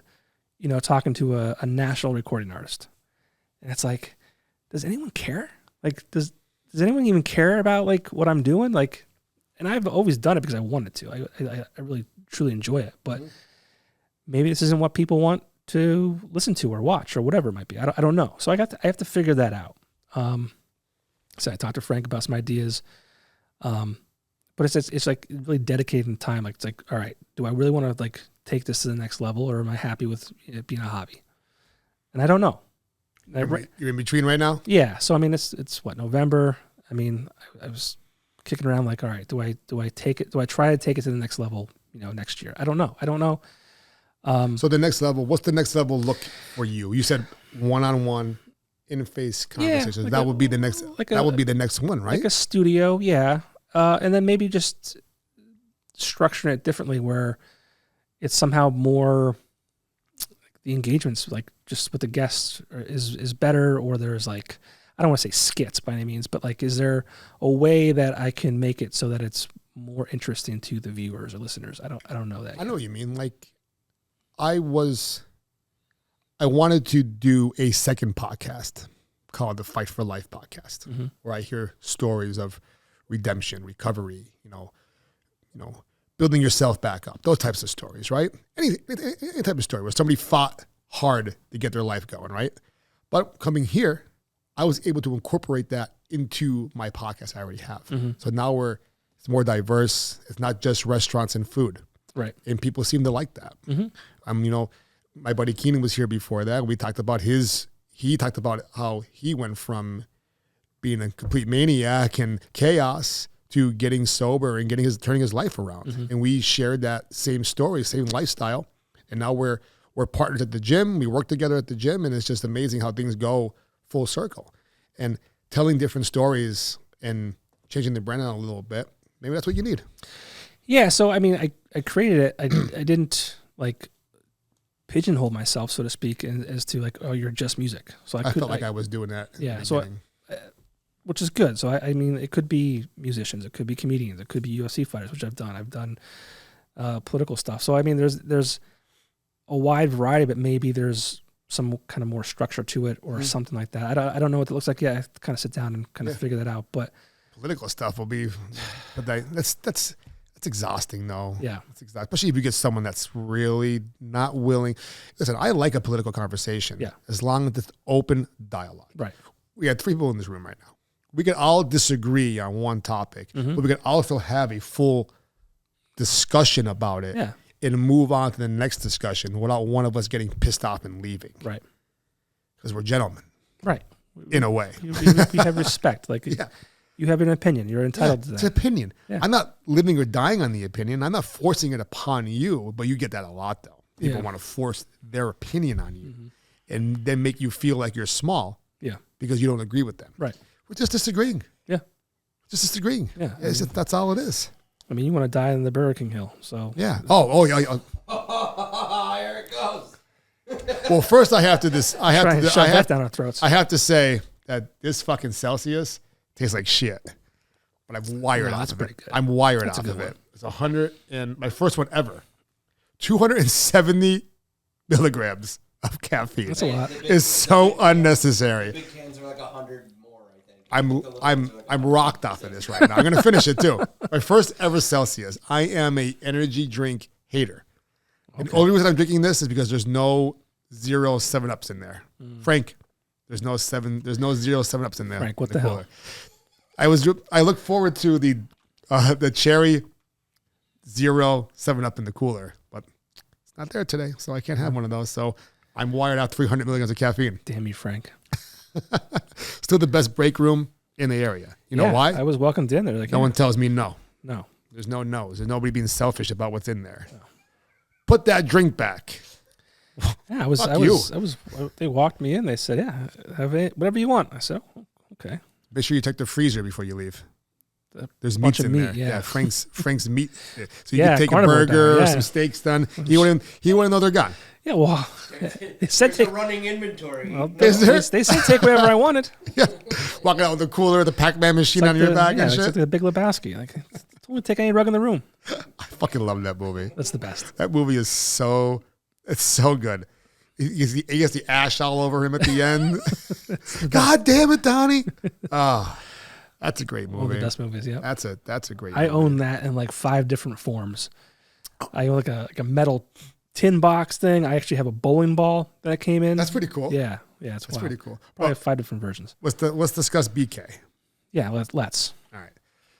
talking to a national recording artist. And it's like, does anyone care? Like, does anyone even care about like what I'm doing? Like, and I've always done it because I wanted to. I really truly enjoy it, but maybe this isn't what people want to listen to or watch or whatever it might be. I don't know. So I have to figure that out. So I talked to Frank about some ideas. But it's like really dedicating time. Like, it's like, all right, do I really want to like take this to the next level, or am I happy with it being a hobby? And I don't know. You're in between right now? Yeah. So, I mean, it's what, November? I mean, I was kicking around like, all right, do I take it? Do I try to take it to the next level, next year? I don't know. So the next level, what's the next level look for you? You said one-on-one in-face conversations. Yeah, like that would be the next, that would be the next one, right? Like a studio. Yeah. And then maybe just structuring it differently where it's somehow more the engagements, like just with the guests is better, or there's like, I don't want to say skits by any means, but like, is there a way that I can make it so that it's more interesting to the viewers or listeners? I don't know that yet. I know what you mean. Like I wanted to do a second podcast called the Fight for Life podcast, where I hear stories of redemption, recovery, building yourself back up, those types of stories, right? Any type of story where somebody fought hard to get their life going, right? But coming here, I was able to incorporate that into my podcast I already have. So now it's more diverse. It's not just restaurants and food. Right. And people seem to like that. My buddy Keenan was here before that. We talked about he talked about how he went from being a complete maniac and chaos to getting sober and turning his life around. And we shared that same story, same lifestyle. And now we're partners at the gym. We work together at the gym, and it's just amazing how things go full circle. And telling different stories and changing the brand out a little bit, maybe that's what you need. Yeah. So, I mean, I created it. I didn't like pigeonhole myself, so to speak, as to like, oh, you're just music. So I felt like I was doing that. Yeah. So which is good. So I mean, it could be musicians, it could be comedians, it could be UFC fighters, which I've done. I've done political stuff. So I mean, there's a wide variety, but maybe there's some kind of more structure to it or something like that. I don't know what it looks like yet. I have to kind of sit down and kind of figure that out. But political stuff will be, but that's exhausting though. Yeah, it's exhausting, especially if you get someone that's really not willing. Listen, I like a political conversation. Yeah, as long as it's open dialogue. Right. We had 3 people in this room right now. We could all disagree on one topic, but we could also have a full discussion about it and move on to the next discussion without one of us getting pissed off and leaving. Right. Because we're gentlemen. Right. In a way. We have respect. Like, you have an opinion. You're entitled to that. It's an opinion. Yeah. I'm not living or dying on the opinion. I'm not forcing it upon you, but you get that a lot, though. People want to force their opinion on you and then make you feel like you're small because you don't agree with them. Right. We're just disagreeing. Yeah. Just disagreeing. Yeah. That's all it is. I mean, you want to die in the Burger King Hill, so. Yeah. Oh, yeah. Here it goes. Well, first I have to shove that down our throats. I have to say that this fucking Celsius tastes like shit. But I'm wired off of it. Good. I'm wired off of it. It's 100 and my first one ever. 270 milligrams of caffeine. That's a lot. It's so unnecessary. Big cans are like 100 more, I think. I'm rocked off of this right now. I'm gonna finish it too. My first ever Celsius. I am a energy drink hater. Okay. And the only reason I'm drinking this is because there's no 0 7-Ups in there. Frank, there's no 0 7-Ups in there. Frank, what the hell? I look forward to the cherry 0 7-Up in the cooler, but it's not there today, so I can't have one of those. So I'm wired out 300 milligrams of caffeine. Damn you, Frank. Still the best break room in the area. You know why? I was welcomed in there. Like, no one tells me no. No. There's no no's. There's nobody being selfish about what's in there. No. Put that drink back. Yeah, they walked me in. They said, have it, whatever you want. I said, oh, okay. Make sure you check the freezer before you leave. There's bunch meats of in meat, there. yeah. Frank's meat. So you Yeah, can take a carnivore burger diet, or yeah. some steaks done. He wouldn't know they're gone. Yeah, well, they said There's a take. running inventory. Well, Is there? they said take whatever I wanted. Yeah. Walking out with the cooler, the Pac-Man machine It's on like your back and it's shit. like the Big Lebowski. Like, don't want to take any rug in the room. I fucking love that movie. That's the best. That movie is so good. He gets the ash all over him at the end. God damn it, Donnie. Oh, that's a great movie. One of the best movies, yeah. That's a great I movie. own that in like 5 different forms. I own like a metal tin box thing. I actually have a bowling ball that came in. That's pretty cool. Yeah, it's That's pretty cool. Probably have 5 different versions. Let's discuss BK. Yeah, let's. All right.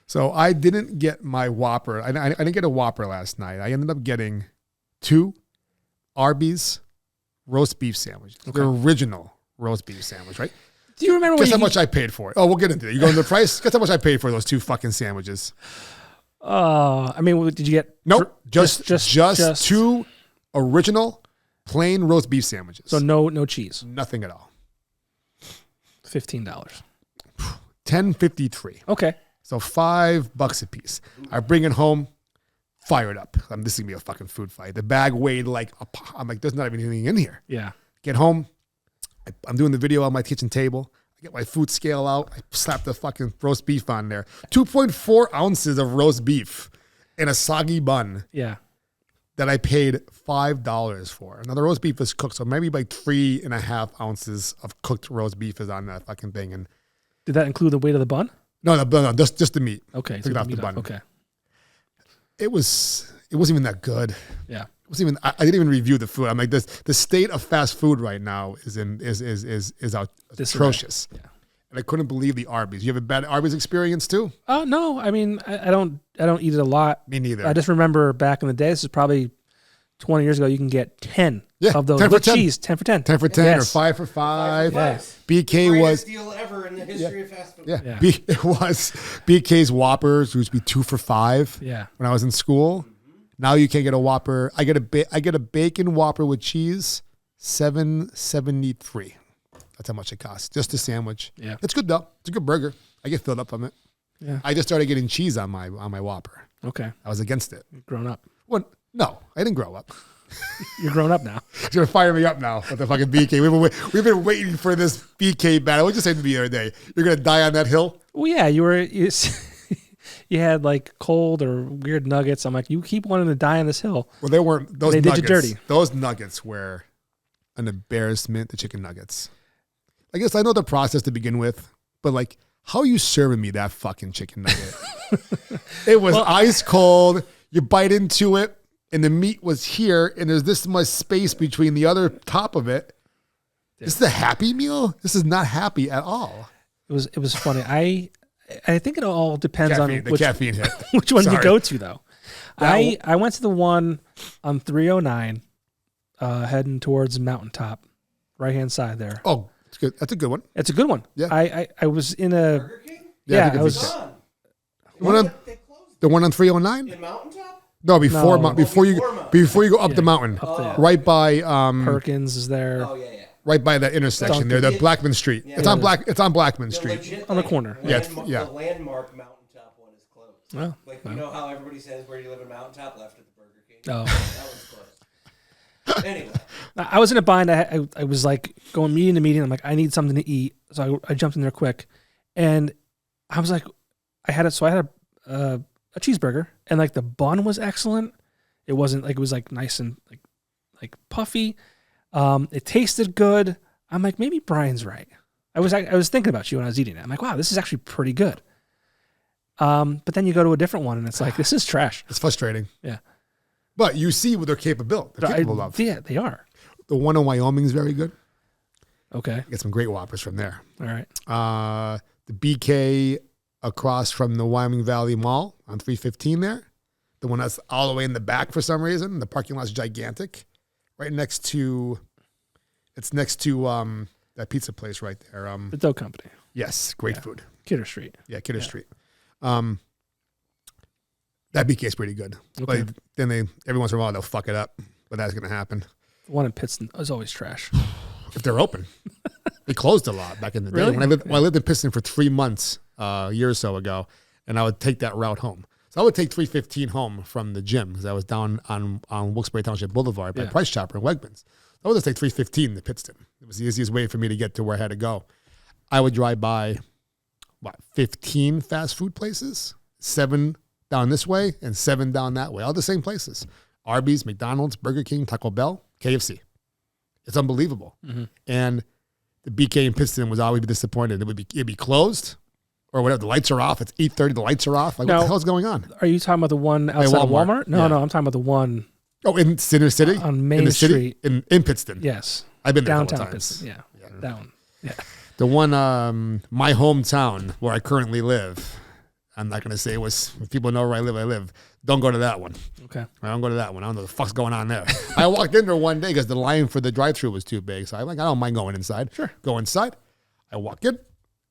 So I didn't get my Whopper. I didn't get a Whopper last night. I ended up getting 2 Arby's roast beef sandwiches. The original roast beef sandwich, right? Do you remember Guess how much I paid for it? Oh, we'll get into it. You go into the price? Guess how much I paid for those 2 fucking sandwiches? I mean, did you get? Nope. Just 2 original plain roast beef sandwiches. So no cheese. Nothing at all. $15. $10.53. Okay. So $5 a piece. I bring it home, fire it up. This is gonna be a fucking food fight. The bag weighed like I'm like, there's not even anything in here. Yeah. Get home, I'm doing the video on my kitchen table. I get my food scale out. I slap the fucking roast beef on there. 2.4 ounces of roast beef in a soggy bun Yeah. that I paid $5 for. Now the roast beef is cooked, so maybe like 3.5 ounces of cooked roast beef is on that fucking thing. And Did that include the weight of the bun? no, just the meat. Okay. Took it off the meat bun. Okay. It wasn't even that good. Yeah. It wasn't even. I didn't even review the food. I'm like, this. The state of fast food right now is atrocious. Yeah. And I couldn't believe the Arby's. You have a bad Arby's experience too? Oh no, I mean I don't eat it a lot. Me neither. I just remember back in the day. This is probably 20 years ago. You can get 10 of those 10 for with 10. cheese. 10 for 10. 10 for 10 Yes. or 5 for 5. Yes. BK Greatest was deal ever in the history of fast food. Yeah. it was BK's Whoppers used to be 2 for 5. Yeah. When I was in school. Now you can't get a Whopper. I get a bacon Whopper with cheese, $7.73. That's how much it costs. Just a sandwich. Yeah. It's good though. It's a good burger. I get filled up from it. Yeah. I just started getting cheese on my Whopper. Okay. I was against it. Grown up. What? No, I didn't grow up. You're grown up now. You're gonna fire me up now with the fucking BK. We've been waiting for this BK battle. What did you say to me the other day? You're gonna die on that hill. Well, yeah, you had like cold or weird nuggets. I'm like, you keep wanting to die on this hill. Well, they weren't. Those They did you nuggets, dirty. Those nuggets were an embarrassment. The chicken nuggets. I guess I know the process to begin with, but like, how are you serving me that fucking chicken nugget? It was ice cold. You bite into it, and the meat was here, and there's this much space between the other top of it. This is a Happy Meal. This is not happy at all. It was funny. I think it all depends on The caffeine hit. which one you Sorry. go to though. I went to the one on 309, heading towards Mountaintop, right hand side there. Oh, it's good. That's a good one. It's a good one. Yeah. I was in a Burger King? yeah. think I it's was Gone. The one on, They closed the one on 309? in Mountaintop? No, before No. before you Before go up the mountain, up there. right by Perkins is there. Oh, yeah. right by that intersection there, the Blackman Street. Yeah. It's on Blackman The Street. legit, On the corner. Yeah, The landmark Mountaintop one is closed. Oh, Like, you know how everybody says, where do you live in Mountaintop? Left at the Burger King. Oh. That one's closed. Anyway. I was in a bind. I was like going meeting to meeting. I'm like, I need something to eat. So I jumped in there quick. And I was like, I had a cheeseburger, and like the bun was excellent. It wasn't like, it was like nice and like puffy. It tasted good. I'm like, maybe Brian's right. I was thinking about you when I was eating it. I'm like, wow, this is actually pretty good. But then you go to a different one and it's like, this is trash. It's frustrating. Yeah. But you see what they're capable of. Yeah, they are. The one in Wyoming is very good. Okay. Get some great Whoppers from there. All right. The BK across from the Wyoming Valley Mall on 315 there. The one that's all the way in the back for some reason. The parking lot's gigantic. Right next to that pizza place right there. The dough company. Yes, great food. Kidder Street. Yeah, Kidder Street. That BK is pretty good. Okay. But then every once in a while they'll fuck it up. But that's gonna happen. The one in Pittston is always trash. If they're open. They closed a lot back in the day. Really? When I lived in Pittston for 3 months a year or so ago, and I would take that route home. So I would take 315 home from the gym because I was down on Wilkes-Barre Township Boulevard by Price Chopper and Wegmans. I would just take 315 to Pittston. It was the easiest way for me to get to where I had to go. I would drive by, 15 fast food places, 7 down this way and 7 down that way, all the same places. Arby's, McDonald's, Burger King, Taco Bell, KFC. It's unbelievable. Mm-hmm. And the BK in Pittston was always disappointed. It'd be closed or whatever. The lights are off. It's 8:30. The lights are off. Like, now, what the hell's going on? Are you talking about the one outside of Walmart? No, I'm talking about the one. Oh, in Center City? On Main Street. In Pittston. Yes. I've been there downtown a couple times. Pittston. Yeah. That one. Yeah. The one, my hometown where I currently live. I'm not going to say if people know where I live. Don't go to that one. Okay. I don't go to that one. I don't know what the fuck's going on there. I walked in there one day because the line for the drive-thru was too big. So I'm like, I don't mind going inside. Sure. Go inside. I walk in.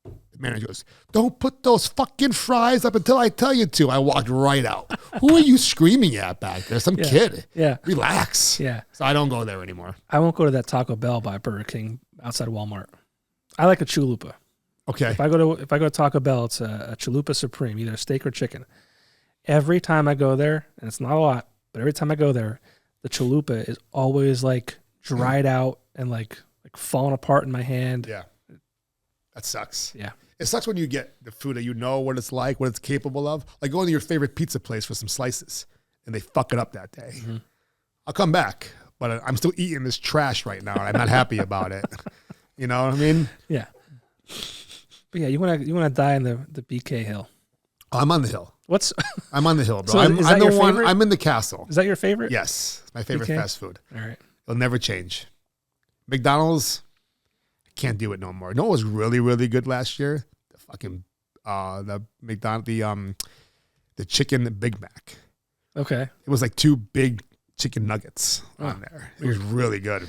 The manager goes, don't put those fucking fries up until I tell you to. I walked right out. Who are you screaming at back there? Some kid. Yeah. Relax. Yeah. So I don't go there anymore. I won't go to that Taco Bell by Burger King outside of Walmart. I like a chalupa. Okay. If I go to Taco Bell, it's a chalupa supreme, either steak or chicken. Every time I go there, and it's not a lot, but every time I go there, the chalupa is always like dried out and like falling apart in my hand. Yeah. That sucks. Yeah. It sucks when you get the food that you know what it's like, what it's capable of. Like going to your favorite pizza place for some slices and they fuck it up that day. Mm-hmm. I'll come back, but I'm still eating this trash right now and I'm not happy about it. You know what I mean? Yeah. But yeah, you wanna die in the BK hill. Oh, I'm on the hill. I'm on the hill, bro. So I'm the the one. favorite? I'm in the castle. Is that your favorite? Yes, my favorite BK? fast food. All right. It'll never change. McDonald's, I can't do it no more. You know what was really, really good last year? The fucking the chicken Big Mac. Okay. It was like 2 big chicken nuggets on there. It was really good.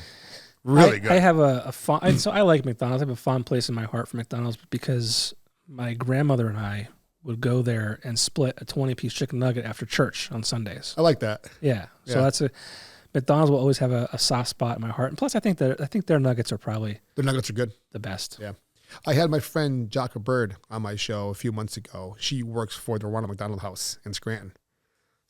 Really good. I have a fond, so I like McDonald's. I have a fond place in my heart for McDonald's because my grandmother and I would go there and split a 20-piece chicken nugget after church on Sundays. I like that. Yeah. So McDonald's will always have a soft spot in my heart. And plus, I think their nuggets are probably their nuggets are good. The best. Yeah. I had my friend Jocka Bird on my show a few months ago. She works for the Ronald McDonald House in Scranton.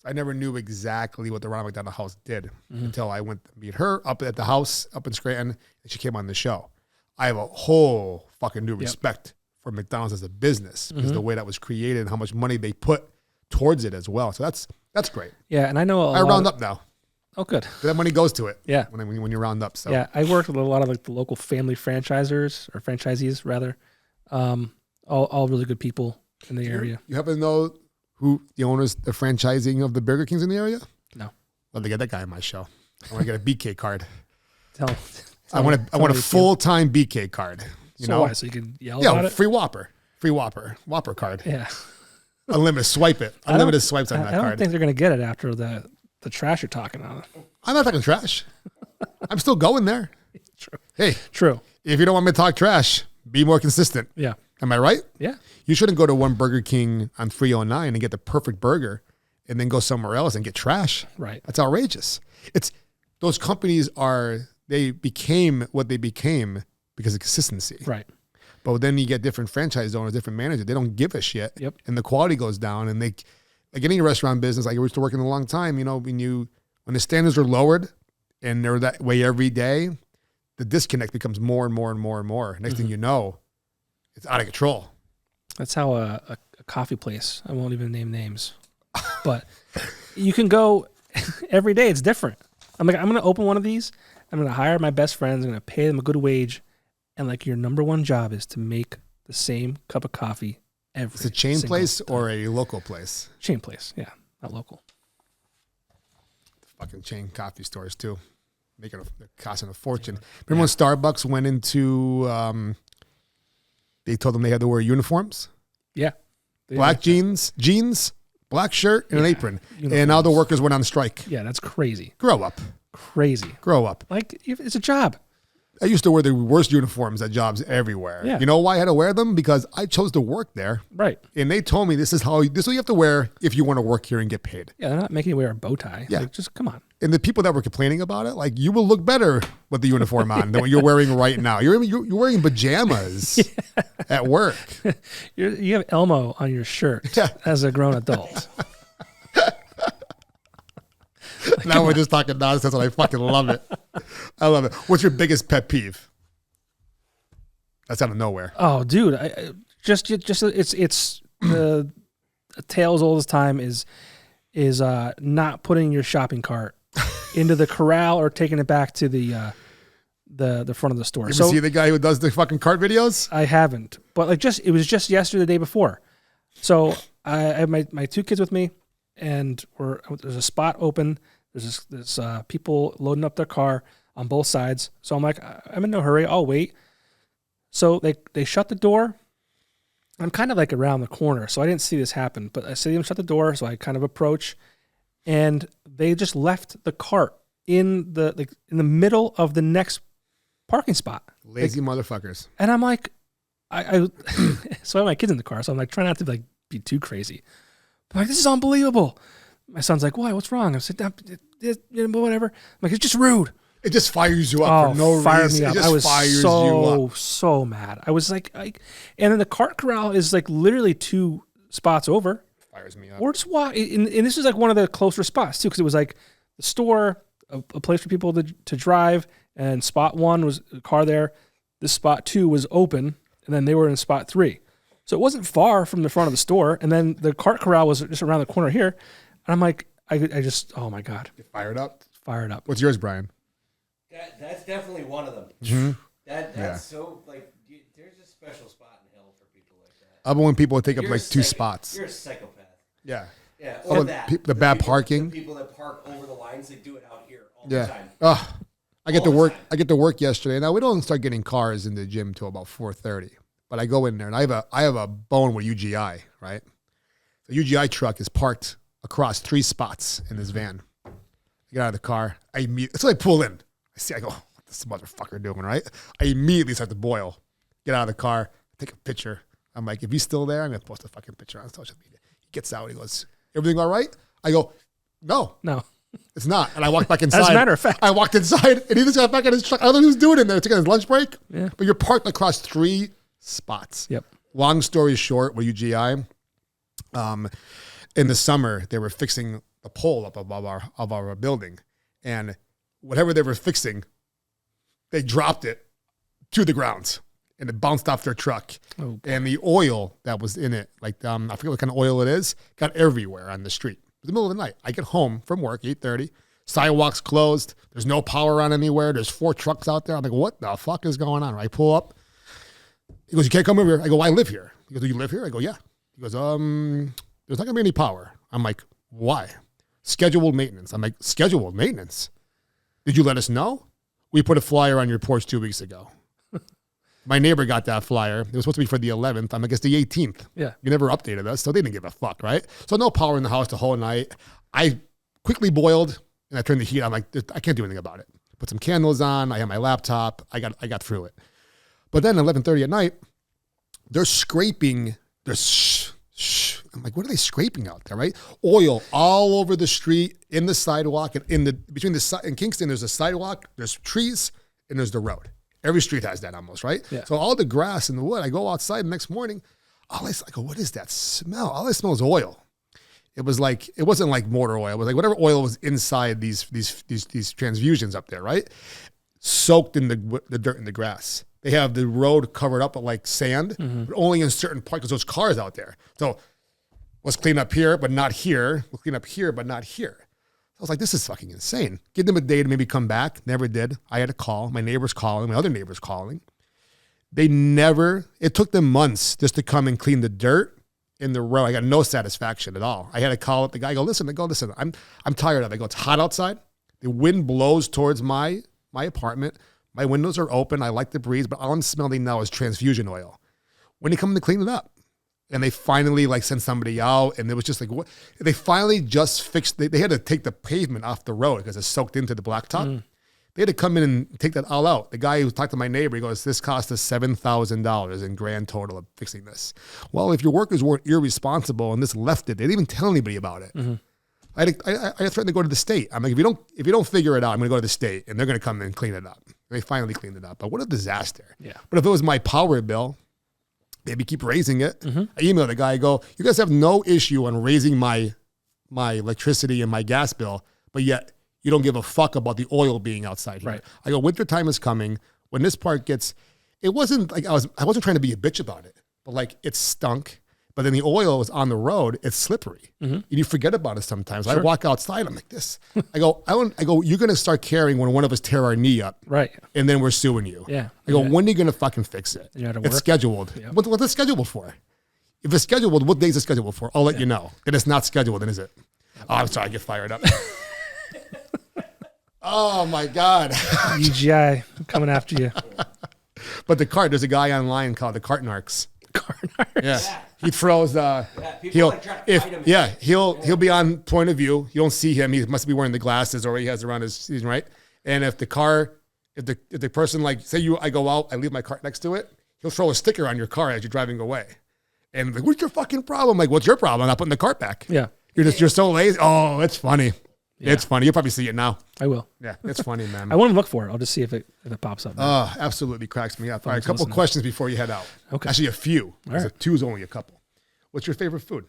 I never knew exactly what the Ronald McDonald House did until I went to meet her up at the house up in Scranton, and she came on the show. I have a whole fucking new respect for McDonald's as a business because the way that was created and how much money they put towards it as well. So that's great. Yeah, and I know I round up now. Oh, good. That money goes to it. Yeah, when you round up. So yeah, I worked with a lot of like the local family franchisees rather, all really good people in the area. You happen to know who the owners, the franchising of the Burger Kings in the area? No. Let me get that guy on my show. I want to get a BK card. I want a full-time BK card. You know? Why? So you can yell about it? Free Whopper card. Yeah. Unlimited swipe it. Unlimited swipes on that card. I don't think they're going to get it after the trash you're talking on. I'm not talking trash. I'm still going there. True. Hey. True. If you don't want me to talk trash, be more consistent. Yeah. Am I right? Yeah. You shouldn't go to one Burger King on 309 and get the perfect burger and then go somewhere else and get trash. Right. That's outrageous. Those companies they became what they became because of consistency. Right. But then you get different franchise owners, different managers. They don't give a shit. Yep. And the quality goes down. And like any restaurant business, like I used to work in a long time, you know, when the standards are lowered and they're that way every day, the disconnect becomes more and more and more and more. Next thing you know, it's out of control. That's how a coffee place, I won't even name names, but you can go every day. It's different. I'm going to open one of these. I'm going to hire my best friends. I'm going to pay them a good wage. And like your number one job is to make the same cup of coffee every It's a chain place time. or a local place? Chain place. Yeah. Not local. Fucking chain coffee stores too. They're costing a fortune. Remember when Starbucks went into, they told them they had to wear uniforms? Yeah. Black jeans, black shirt, and an apron. Uniforms. And now the workers went on strike. Yeah, that's crazy. Grow up. Crazy. Grow up. Like, it's a job. I used to wear the worst uniforms at jobs everywhere. Yeah. You know why I had to wear them? Because I chose to work there. Right. And they told me this is what you have to wear if you want to work here and get paid. Yeah, they're not making you wear a bow tie. Yeah. Like, just come on. And the people that were complaining about it, like, you will look better with the uniform on than what you're wearing right now. You're wearing pajamas at work. You have Elmo on your shirt as a grown adult. Now we're just talking nonsense, and I fucking love it. I love it. What's your biggest pet peeve? That's out of nowhere. Oh, dude, I just it's the tales all this time is not putting your shopping cart into the corral or taking it back to the front of the store. You ever see the guy who does the fucking cart videos? I haven't, but like it was just yesterday, the day before. So I have my two kids with me, and there's a spot open. There's people loading up their car on both sides. So I'm like, I'm in no hurry. I'll wait. So they shut the door. I'm kind of like around the corner, so I didn't see this happen. But I see them shut the door, so I kind of approach, and they just left the cart in the middle of the next parking spot. Lazy motherfuckers. And I'm like, I so I have my kids in the car, so I'm like trying not to like be too crazy. But I'm like, this is unbelievable. My son's like, why? What's wrong? I said, whatever. I'm like, it's just rude. It just fires you up for no reason. Me up. It just I was fires you up. so mad. I was like, and then the cart corral is like literally 2 spots over. Fires me up. Or just walk. And this is like one of the closer spots too, because it was like the store, a place for people to drive, and spot 1 was a car there. This spot 2 was open, and then they were in spot 3. So it wasn't far from the front of the store, and then the cart corral was just around the corner here. And I'm like, I just, oh my God. Get fired up? Fired up. What's yours, Brian? That's definitely one of them. Mm-hmm. That's so, like, there's a special spot in hell for people like that. I when people take up like 2 spots. You're a psychopath. Yeah. Yeah, or that. The bad parking. The people that park over the lines, they do it out here all the time. Oh, I get to work yesterday. Now we don't start getting cars in the gym until about 4:30. But I go in there and I have a bone with UGI, right? The UGI truck is parked across 3 spots in this van. I get out of the car. So I pull in. I go, what this motherfucker doing, right? I immediately start to boil. Get out of the car, take a picture. I'm like, if he's still there, I'm going to post a fucking picture on social media. He gets out. He goes, everything all right? I go, no, it's not. And I walked back inside. As a matter of fact. I walked inside, and he just got back in his truck. I don't know who's doing in there. Taking his lunch break. Yeah. But you're parked across 3 spots. Yep. Long story short, with UGI, in the summer, they were fixing the pole up above our building. And whatever they were fixing, they dropped it to the ground, and it bounced off their truck. Oh, and the oil that was in it, like I forget what kind of oil it is, got everywhere on the street. It was the middle of the night. I get home from work, 8:30. Sidewalks closed. There's no power on anywhere. There's 4 trucks out there. I'm like, what the fuck is going on? I pull up. He goes, you can't come over here. I go, well, I live here. He goes, do you live here? I go, yeah. He goes, there's not going to be any power. I'm like, why? Scheduled maintenance. I'm like, scheduled maintenance? Did you let us know? We put a flyer on your porch 2 weeks ago. My neighbor got that flyer. It was supposed to be for the 11th. I'm like, it's the 18th. Yeah. You never updated us, so they didn't give a fuck, right? So no power in the house the whole night. I quickly boiled, and I turned the heat on. I'm like, I can't do anything about it. Put some candles on. I had my laptop. I got through it. But then 11:30 at night, they're scraping. I'm like, what are they scraping out there, right? Oil all over the street, in the sidewalk, and in Kingston, there's a sidewalk, there's trees, and there's the road. Every street has that almost, right? Yeah. So all the grass and the wood, I go outside the next morning, I go, what is that smell? All I smell is oil. It wasn't like motor oil. It was like whatever oil was inside these transfusions up there, right? Soaked in the dirt and the grass. They have the road covered up with like sand, but only in certain parts because there's cars out there. So let's clean up here, but not here. We'll clean up here, but not here. So I was like, this is fucking insane. Give them a day to maybe come back. Never did. I had a call. My neighbor's calling. My other neighbor's calling. It took them months just to come and clean the dirt in the road. I got no satisfaction at all. I had to call up the guy. I go, listen, I'm tired of it. I go, it's hot outside. The wind blows towards my apartment. My windows are open. I like the breeze, but all I'm smelling now is transfusion oil. When they come to clean it up, and they finally like sent somebody out, and it was just like, what? They finally just fixed. They had to take the pavement off the road because it's soaked into the blacktop. They had to come in and take that all out. The guy who talked to my neighbor, he goes, this cost us $7,000 in grand total of fixing this. Well, if your workers weren't irresponsible and this left it, they didn't even tell anybody about it. I threatened to go to the state. I'm like, if you don't figure it out, I'm going to go to the state, and they're going to come and clean it up. They finally cleaned it up. But what a disaster. Yeah. But if it was my power bill, maybe keep raising it. I emailed the guy. I go, you guys have no issue on raising my electricity and my gas bill, but yet you don't give a fuck about the oil being outside here. Right. I go, wintertime is coming. When this part gets, it wasn't like I wasn't trying to be a bitch about it, but like it stunk. But then the oil was on the road. It's slippery. And you forget about it sometimes. Sure. I walk outside. I'm like this. I go, you're going to start caring when one of us tear our knee up. Right. And then we're suing you. Yeah. I go, when are you going to fucking fix it? You know how to it's work? scheduled. Yep. What's it scheduled for? If it's scheduled, what days is it scheduled for? I'll let you know. If it's not scheduled, then is it? Oh, I'm sorry. I get fired up. Oh, my God. UGI coming after you. But there's a guy online called the Cart Narcs. Yeah. He throws he'll be on point of view. You don't see him. He must be wearing the glasses or he has around his season, right? And if the person like say I go out, I leave my cart next to it, he'll throw a sticker on your car as you're driving away. And like, what's your fucking problem? Like, what's your problem? I'm not putting the cart back. Yeah. You're so lazy. Oh, it's funny. Yeah. It's funny. You'll probably see it now. I will. Yeah, it's funny, man. I won't even look for it. I'll just see if it pops up. Oh, absolutely cracks me up. All right, a couple questions before you head out. Okay. Actually, a few. All right. Two is only a couple. What's your favorite food?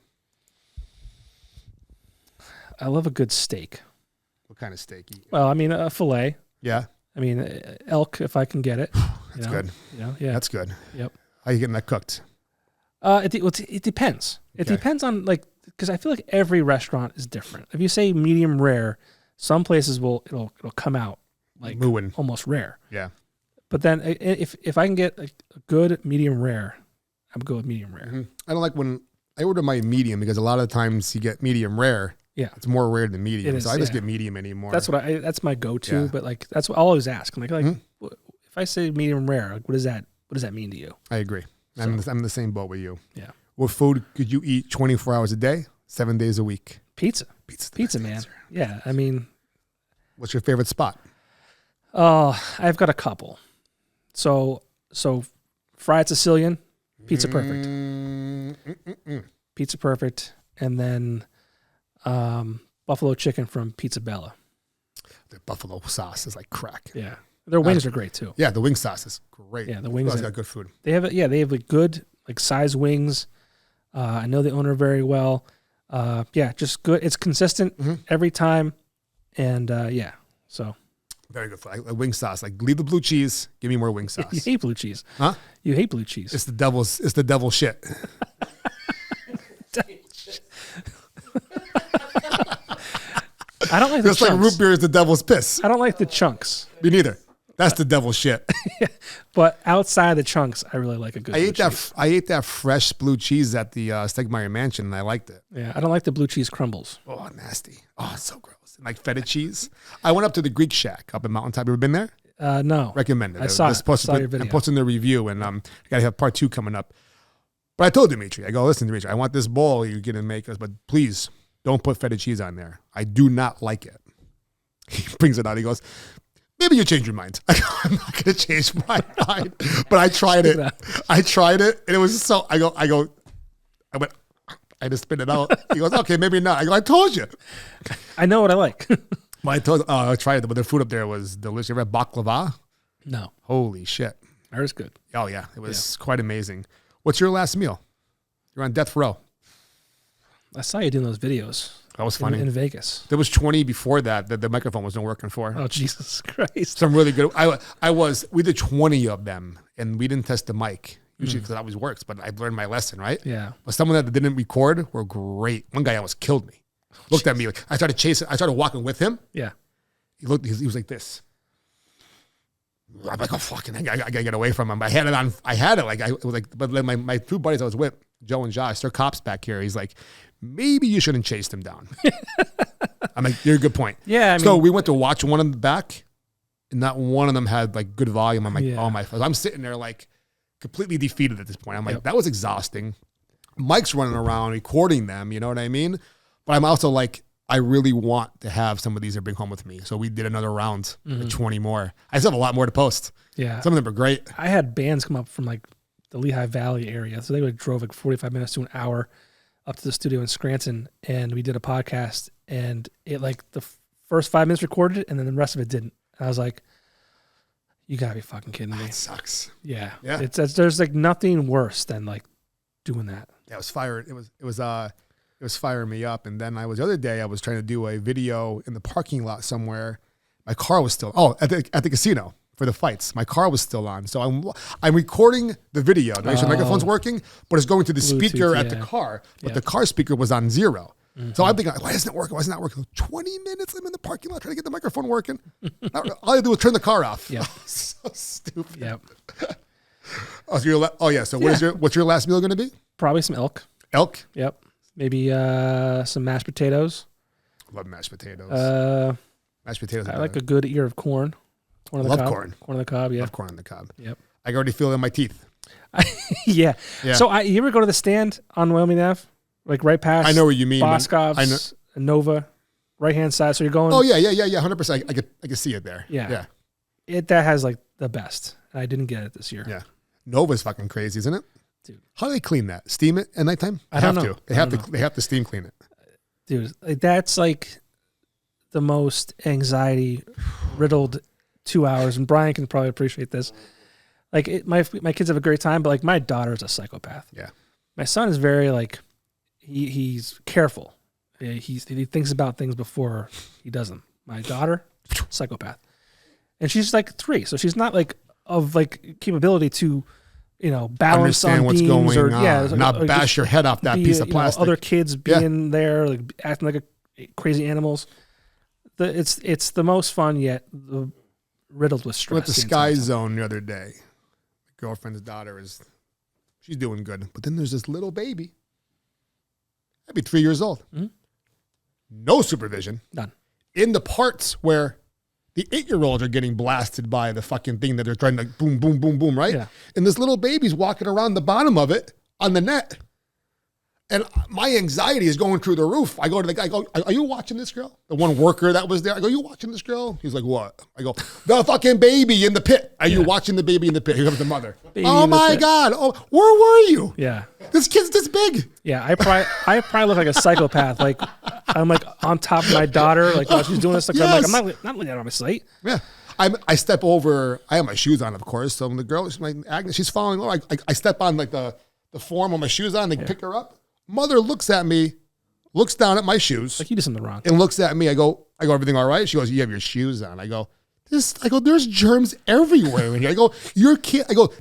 I love a good steak. What kind of steak you eat? Well, I mean, a filet. Yeah. I mean, elk if I can get it. That's good. Yeah. That's good. Yep. How are you getting that cooked? It depends. It depends on because I feel like every restaurant is different. If you say medium rare, some places it'll come out like Mooing. almost rare. Yeah. But then if I can get a good medium rare, I'm good with medium rare. Mm-hmm. I don't like when I order my medium because a lot of times you get medium rare. Yeah. It's more rare than medium. Is, so I just get medium anymore. That's that's my go-to. Yeah. But like that's what I'll always ask. I'm like if I say medium rare, like what does that mean to you? I agree. I'm in the same boat with you. Yeah. What food could you eat 24 hours a day, 7 days a week? Pizza, man. Answer. Yeah. I mean, what's your favorite spot? I've got a couple. So fried Sicilian, pizza perfect. Pizza perfect. And then buffalo chicken from Pizza Bella. The buffalo sauce is like crack. Yeah. Their wings are great too. Yeah, the wing sauce is great. Yeah, the wings got good food. They have like good like size wings. I know the owner very well. Just good. It's consistent every time. And so very good food. Like wing sauce. Like leave the blue cheese. Give me more wing sauce. You hate blue cheese. Huh? You hate blue cheese. It's the devil shit. I don't like the just chunks. like root beer is the devil's piss. I don't like the chunks. Me neither. That's the devil's shit. But outside the chunks, I really like a good. I ate that fresh blue cheese at the Stegmeyer Mansion, and I liked it. Yeah, I don't like the blue cheese crumbles. Oh, nasty. Oh, it's so gross. And like feta cheese. I went up to the Greek Shack up in Mountain Top. You ever been there? No. Recommend it. I saw your video. I'm posting the review, and I got to have part 2 coming up. But I told Dimitri, I go, listen, Dimitri, I want this bowl you're going to make us, but please don't put feta cheese on there. I do not like it. He brings it out. He goes, maybe you change your mind. I'm not going to change my mind. But I tried it. And it was so, I went, I just spit it out. He goes, okay, maybe not. I go, I told you. I know what I like. I tried it, but the food up there was delicious. You ever had baklava? No. Holy shit. That was good. Oh, yeah. It was quite amazing. What's your last meal? You're on death row. I saw you doing those videos. That was funny. In Vegas. There was 20 before that the microphone wasn't working for. Oh, Jesus Christ. Some really good. We did 20 of them, and we didn't test the mic. Usually because it always works, but I learned my lesson, right? Yeah. But someone that didn't record were great. One guy almost killed me. Looked at me. Like, I started chasing. I started walking with him. Yeah. He was like this. I'm like, oh, fucking, I gotta get away from him. I had it on. But then my 2 buddies I was with, Joe and Josh, they're cops back here. He's like, maybe you shouldn't chase them down. I'm like, you're a good point. Yeah. So we went to watch one in the back, and not one of them had like good volume. I'm like, Yeah. oh my. I'm sitting there like completely defeated at this point. I'm like, that was exhausting. Mike's running around recording them. You know what I mean? But I'm also like, I really want to have some of these to bring home with me. So we did another round, 20 more. I still have a lot more to post. Yeah. Some of them are great. I had bands come up from like the Lehigh Valley area. So they would drove like 45 minutes to an hour. up to the studio in Scranton, and we did a podcast, and it like the first 5 minutes recorded it, and then the rest of it didn't. And I was like, you gotta be fucking kidding me. That sucks. Yeah. Yeah. There's like nothing worse than like doing that. Yeah, it was fired. It was firing me up. And then the other day I was trying to do a video in the parking lot somewhere. My car was still at the casino for the fights. My car was still on. So I'm recording the video. The microphone's working, but it's going to the speaker at the car. But the car speaker was on 0. Mm-hmm. So I'm thinking, why isn't it working? Why isn't it working? 20 minutes I'm in the parking lot trying to get the microphone working. All I do is turn the car off. Yeah. So stupid. Yep. So what's your last meal going to be? Probably some elk. Elk? Yep. Maybe some mashed potatoes. Love mashed potatoes. Mashed potatoes. I like a good ear of corn. Corn on the cob. Corn on the cob, yeah. Love corn on the cob. Yep. I can already feel it in my teeth. Yeah. So you ever go to the stand on Wyoming Ave? Like right past I know what you mean. Boscov's, Nova, right-hand side. So you're going... Oh, yeah, 100%. I can see it there. Yeah. That has like the best. And I didn't get it this year. Yeah. Nova's fucking crazy, isn't it? Dude. How do they clean that? Steam it at nighttime? I don't know. They have to steam clean it. Dude, like that's like the most anxiety-riddled 2 hours. And Brian can probably appreciate this. Like my kids have a great time, but like my daughter is a psychopath. Yeah. My son is very like... He's careful. He thinks about things before he does them. My daughter, psychopath, and she's like 3, so she's not like of like capability to, balance understand on what's beams going or on, not bash your head off that piece of plastic. Other kids being there, like acting like crazy animals. It's the most fun yet riddled with stress. We're at the Sky Zone the other day. My girlfriend's daughter she's doing good, but then there's this little baby. I'd be 3 years old. Mm-hmm. No supervision. None. In the parts where the 8-year-olds are getting blasted by the fucking thing that they're trying to boom, boom, boom, boom, right? Yeah. And this little baby's walking around the bottom of it on the net. And my anxiety is going through the roof. I go to the guy, are you watching this girl? The one worker that was there. I go, you watching this girl? He's like, what? I go, the fucking baby in the pit. Are you watching the baby in the pit? Here comes the mother. Baby oh my God. Oh, where were you? Yeah. This kid's this big. Yeah. I probably look like a psychopath. Like I'm like on top of my daughter. Like while she's doing this. Like, yes. I'm not letting that on my sight. Yeah. I step over. I have my shoes on, of course. So when the girl, Agnes, she's following over. I step on like the form with my shoes on. They pick her up. Mother looks at me, looks down at my shoes. Like you did something wrong. And looks at me. I go, everything all right? She goes, you have your shoes on. I go, there's germs everywhere in here. I go,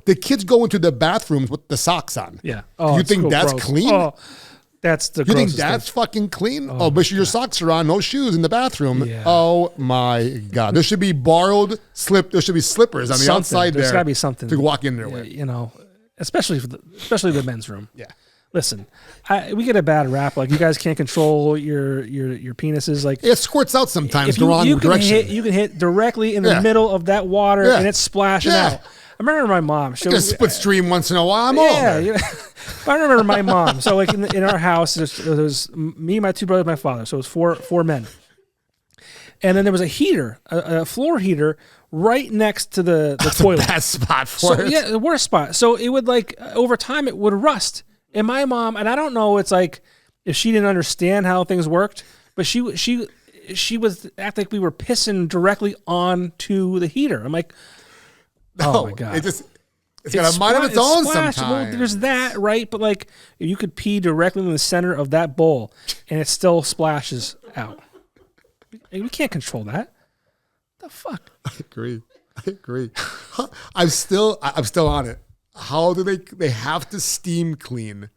the kids go into the bathrooms with the socks on. Yeah. Oh, you think that's gross. clean? Oh, that's the You think grossest that's thing. fucking clean? Oh, but your socks are on, no shoes in the bathroom. Yeah. Oh my God. There should be there should be slippers on the outside there. There's gotta be something to walk in there with. Especially the men's room. Yeah. Listen, we get a bad rap. Like you guys can't control your penises. Like it squirts out sometimes if the wrong direction. You can hit directly in the middle of that water and it's splashing out. I remember my mom. She was split stream once in a while. I'm older. I remember my mom. So like in our house, it was me, my 2 brothers, my father. So it was four men. And then there was a heater, a floor heater, right next to the toilet. The best spot for it. Yeah, the worst spot. So it would like over time it would rust. And my mom, and I don't know, it's like if she didn't understand how things worked, but she was acting like we were pissing directly onto the heater. I'm like, oh my God. It's got a mind of its own sometimes. Well, there's that, right? But like you could pee directly in the center of that bowl and it still splashes out. We can't control that. What the fuck? I agree. I'm still on it. How do they have to steam clean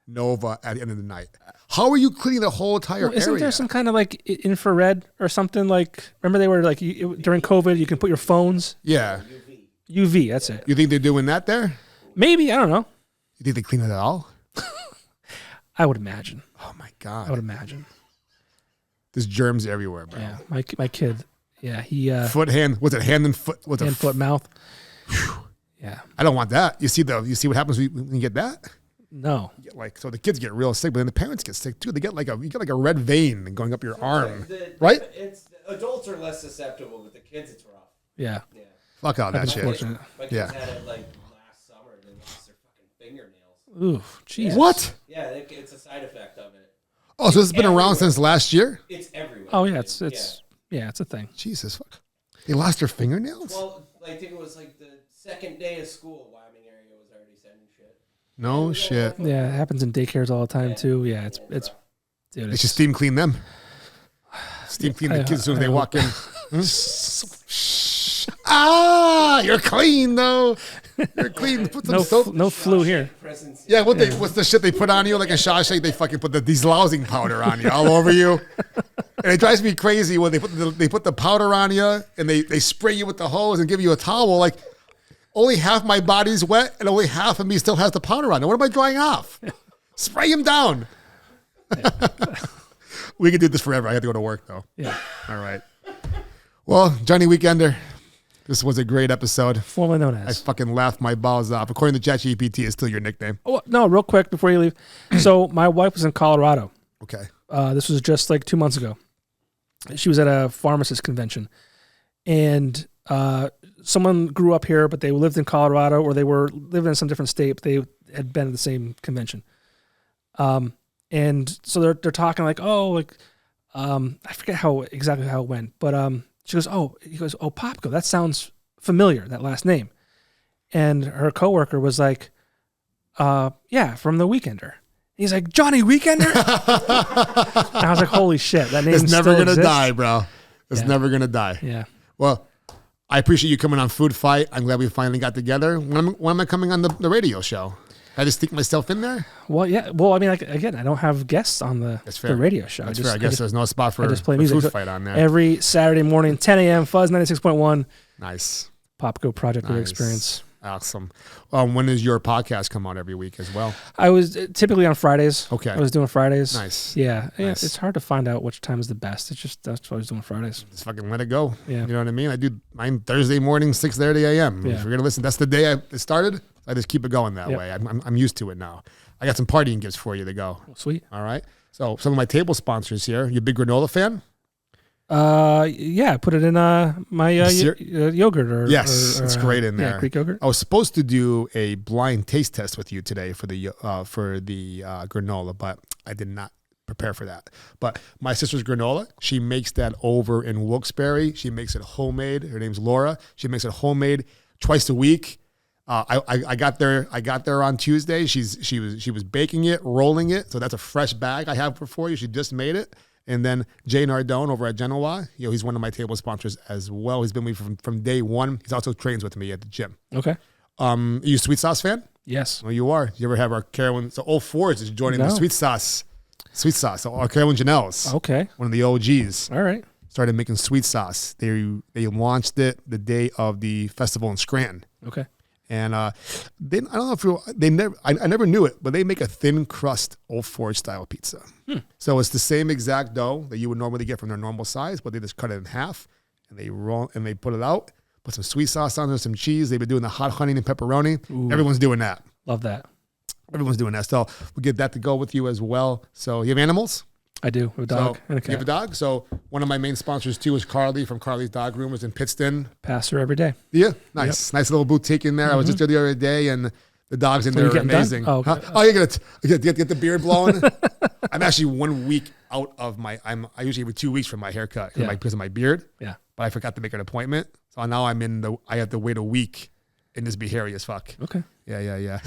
Nova at the end of the night? How are you cleaning the whole entire area? Isn't there some kind of like infrared or something? Like, remember they were like during COVID, you can put your phones. Yeah. UV, that's it. You think they're doing that there? Maybe, I don't know. You think they clean it at all? I would imagine. Oh my God. I would imagine. There's germs everywhere, bro. Yeah, my kid. Yeah, he. Foot, hand. Was it hand and foot? Hand, foot, mouth. Whew. Yeah. I don't want that. You see what happens when you get that? No. So the kids get real sick, but then the parents get sick too. They get you get like a red vein going up your arm, right? Adults are less susceptible, but the kids, it's rough. Yeah. Fuck all that shit. My kids had it like last summer, and they lost their fucking fingernails. Ooh, Jesus. What? Yeah, it's a side effect of it. Oh, so it's been around since last year? It's everywhere. Oh yeah, it's it's a thing. Jesus, fuck. They lost their fingernails? Well, I think it was like the second day of school. Wyoming area was already sending shit. No shit. Yeah, it happens in daycares all the time too. Yeah, it's dude. They should steam clean them. Steam clean the kids as soon as they walk in. You're clean though. You're clean. Put some soap. No flu here. Yeah, what's the shit they put on you? Like in Shawshank, they fucking put the delousing powder on you all over you. And it drives me crazy when they put the powder on you and they spray you with the hose and give you a towel. Like only half my body's wet and only half of me still has the powder on it. What am I drying off? Spray him down. We could do this forever. I have to go to work though. Yeah. All right. Well, Johnny Weekender, this was a great episode. Formerly known I as. fucking laughed my balls off. According to ChatGPT, it's still your nickname. Oh, no, real quick before you leave. So my wife was in Colorado. Okay. This was just like 2 months ago. She was at a pharmacist convention, and someone grew up here, but they lived in Colorado, or they were living in some different state, but they had been at the same convention. And so they're talking like, I forget exactly how it went, but he goes, Popko, that sounds familiar, that last name. And her coworker was like, yeah, from The Weekender. He's like, Johnny Weekender? And I was like, holy shit, that name It's never still going to exists? die, bro. It's never going to die. Yeah. Well, I appreciate you coming on Food Fight. I'm glad we finally got together. When am I coming on the radio show? I just stick myself in there? Well, yeah. Well, I mean, like, again, I don't have guests on the radio show. That's fair. I guess there's no spot for I just play music. Food Fight on there. Every Saturday morning, 10 a.m., Fuzz 96.1. Nice. Popko Project Experience. Awesome. When does your podcast come out every week as well? I was typically on Fridays. Okay. I was doing Fridays. Nice. Yeah. Nice. It's hard to find out which time is the best. It's just, that's what I was doing Fridays. Just fucking let it go. Yeah. You know what I mean? I do mine Thursday morning, 6:30 a.m. Yeah. If you're going to listen, that's the day it started. I just keep it going that way. I'm used to it now. I got some partying gifts for you to go. Oh, sweet. All right. So some of my table sponsors here. You a big granola fan? Yeah, I put it in my yogurt. Yes, it's great in there. Yeah, Greek yogurt. I was supposed to do a blind taste test with you today for the granola, but I did not prepare for that. But my sister's granola, she makes that over in Wilkes-Barre. She makes it homemade. Her name's Laura. She makes it homemade twice a week. I got there on Tuesday. She was baking it, rolling it. So that's a fresh bag I have for you. She just made it. And then Jay Nardone over at Genoa, he's one of my table sponsors as well. He's been with me from day one. He's also trains with me at the gym. Okay. Are you a sweet sauce fan? Yes. Oh, you are. You ever have our Carolyn? So Old Forge is joining the sweet sauce. So our Carolyn Janelle's. Okay. One of the OGs. All right. Started making sweet sauce. They launched it the day of the festival in Scranton. Okay. And I don't know if I never knew it, but they make a thin crust Old Forge style pizza. So it's the same exact dough that you would normally get from their normal size, but they just cut it in half and they roll and they put it out. Put some sweet sauce on there, some cheese. They've been doing the hot honey and pepperoni. Ooh. Everyone's doing that. Love that. Everyone's doing that. So we'll get that to go with you as well. So you have animals? I do. A dog and a cat. You have a dog? So one of my main sponsors too is Carley from Carley's Dog Groomers in Pittston. Pass her every day. Yeah, nice. Yep. Nice little boutique in there. Mm-hmm. I was just there the other day and the dogs in there are amazing. Done? Oh, okay. Oh, you're going to get the beard blowing? I'm actually 1 week out of I usually every 2 weeks for my haircut because of my beard. Yeah. But I forgot to make an appointment. So now I have to wait a week and just be hairy as fuck. Okay. Yeah.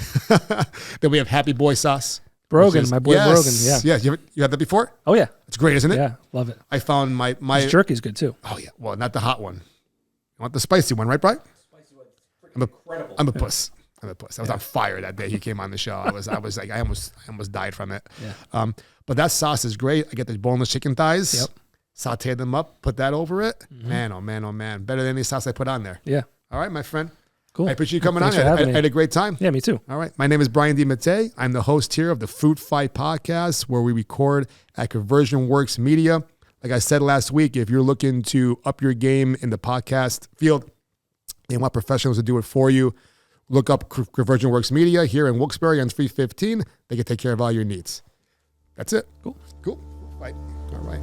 Then we have Happy Boy Sauce. Brogan, my boy Brogan. Yeah. Yeah. You had that before? Oh, yeah. It's great, isn't it? Yeah. Love it. I found my His jerky's good too. Oh, yeah. Well, not the hot one. You want the spicy one, right, Brian? Spicy one's freaking incredible. I'm a puss. I was on fire that day he came on the show. I was like, I almost died from it. Yeah. But that sauce is great. I get the boneless chicken thighs. Yep. Saute them up, put that over it. Mm-hmm. Man, oh man. Better than any sauce I put on there. Yeah. All right, my friend. Cool. I appreciate you coming Thanks on. for I had a great time. Yeah, me too. All right. My name is Brian DiMattia's. I'm the host here of the Food Fight podcast, where we record at Conversion Works Media. Like I said last week, if you're looking to up your game in the podcast field and want professionals to do it for you, look up Conversion Works Media here in Wilkes-Barre on 315. They can take care of all your needs. That's it. Cool. Right. All right.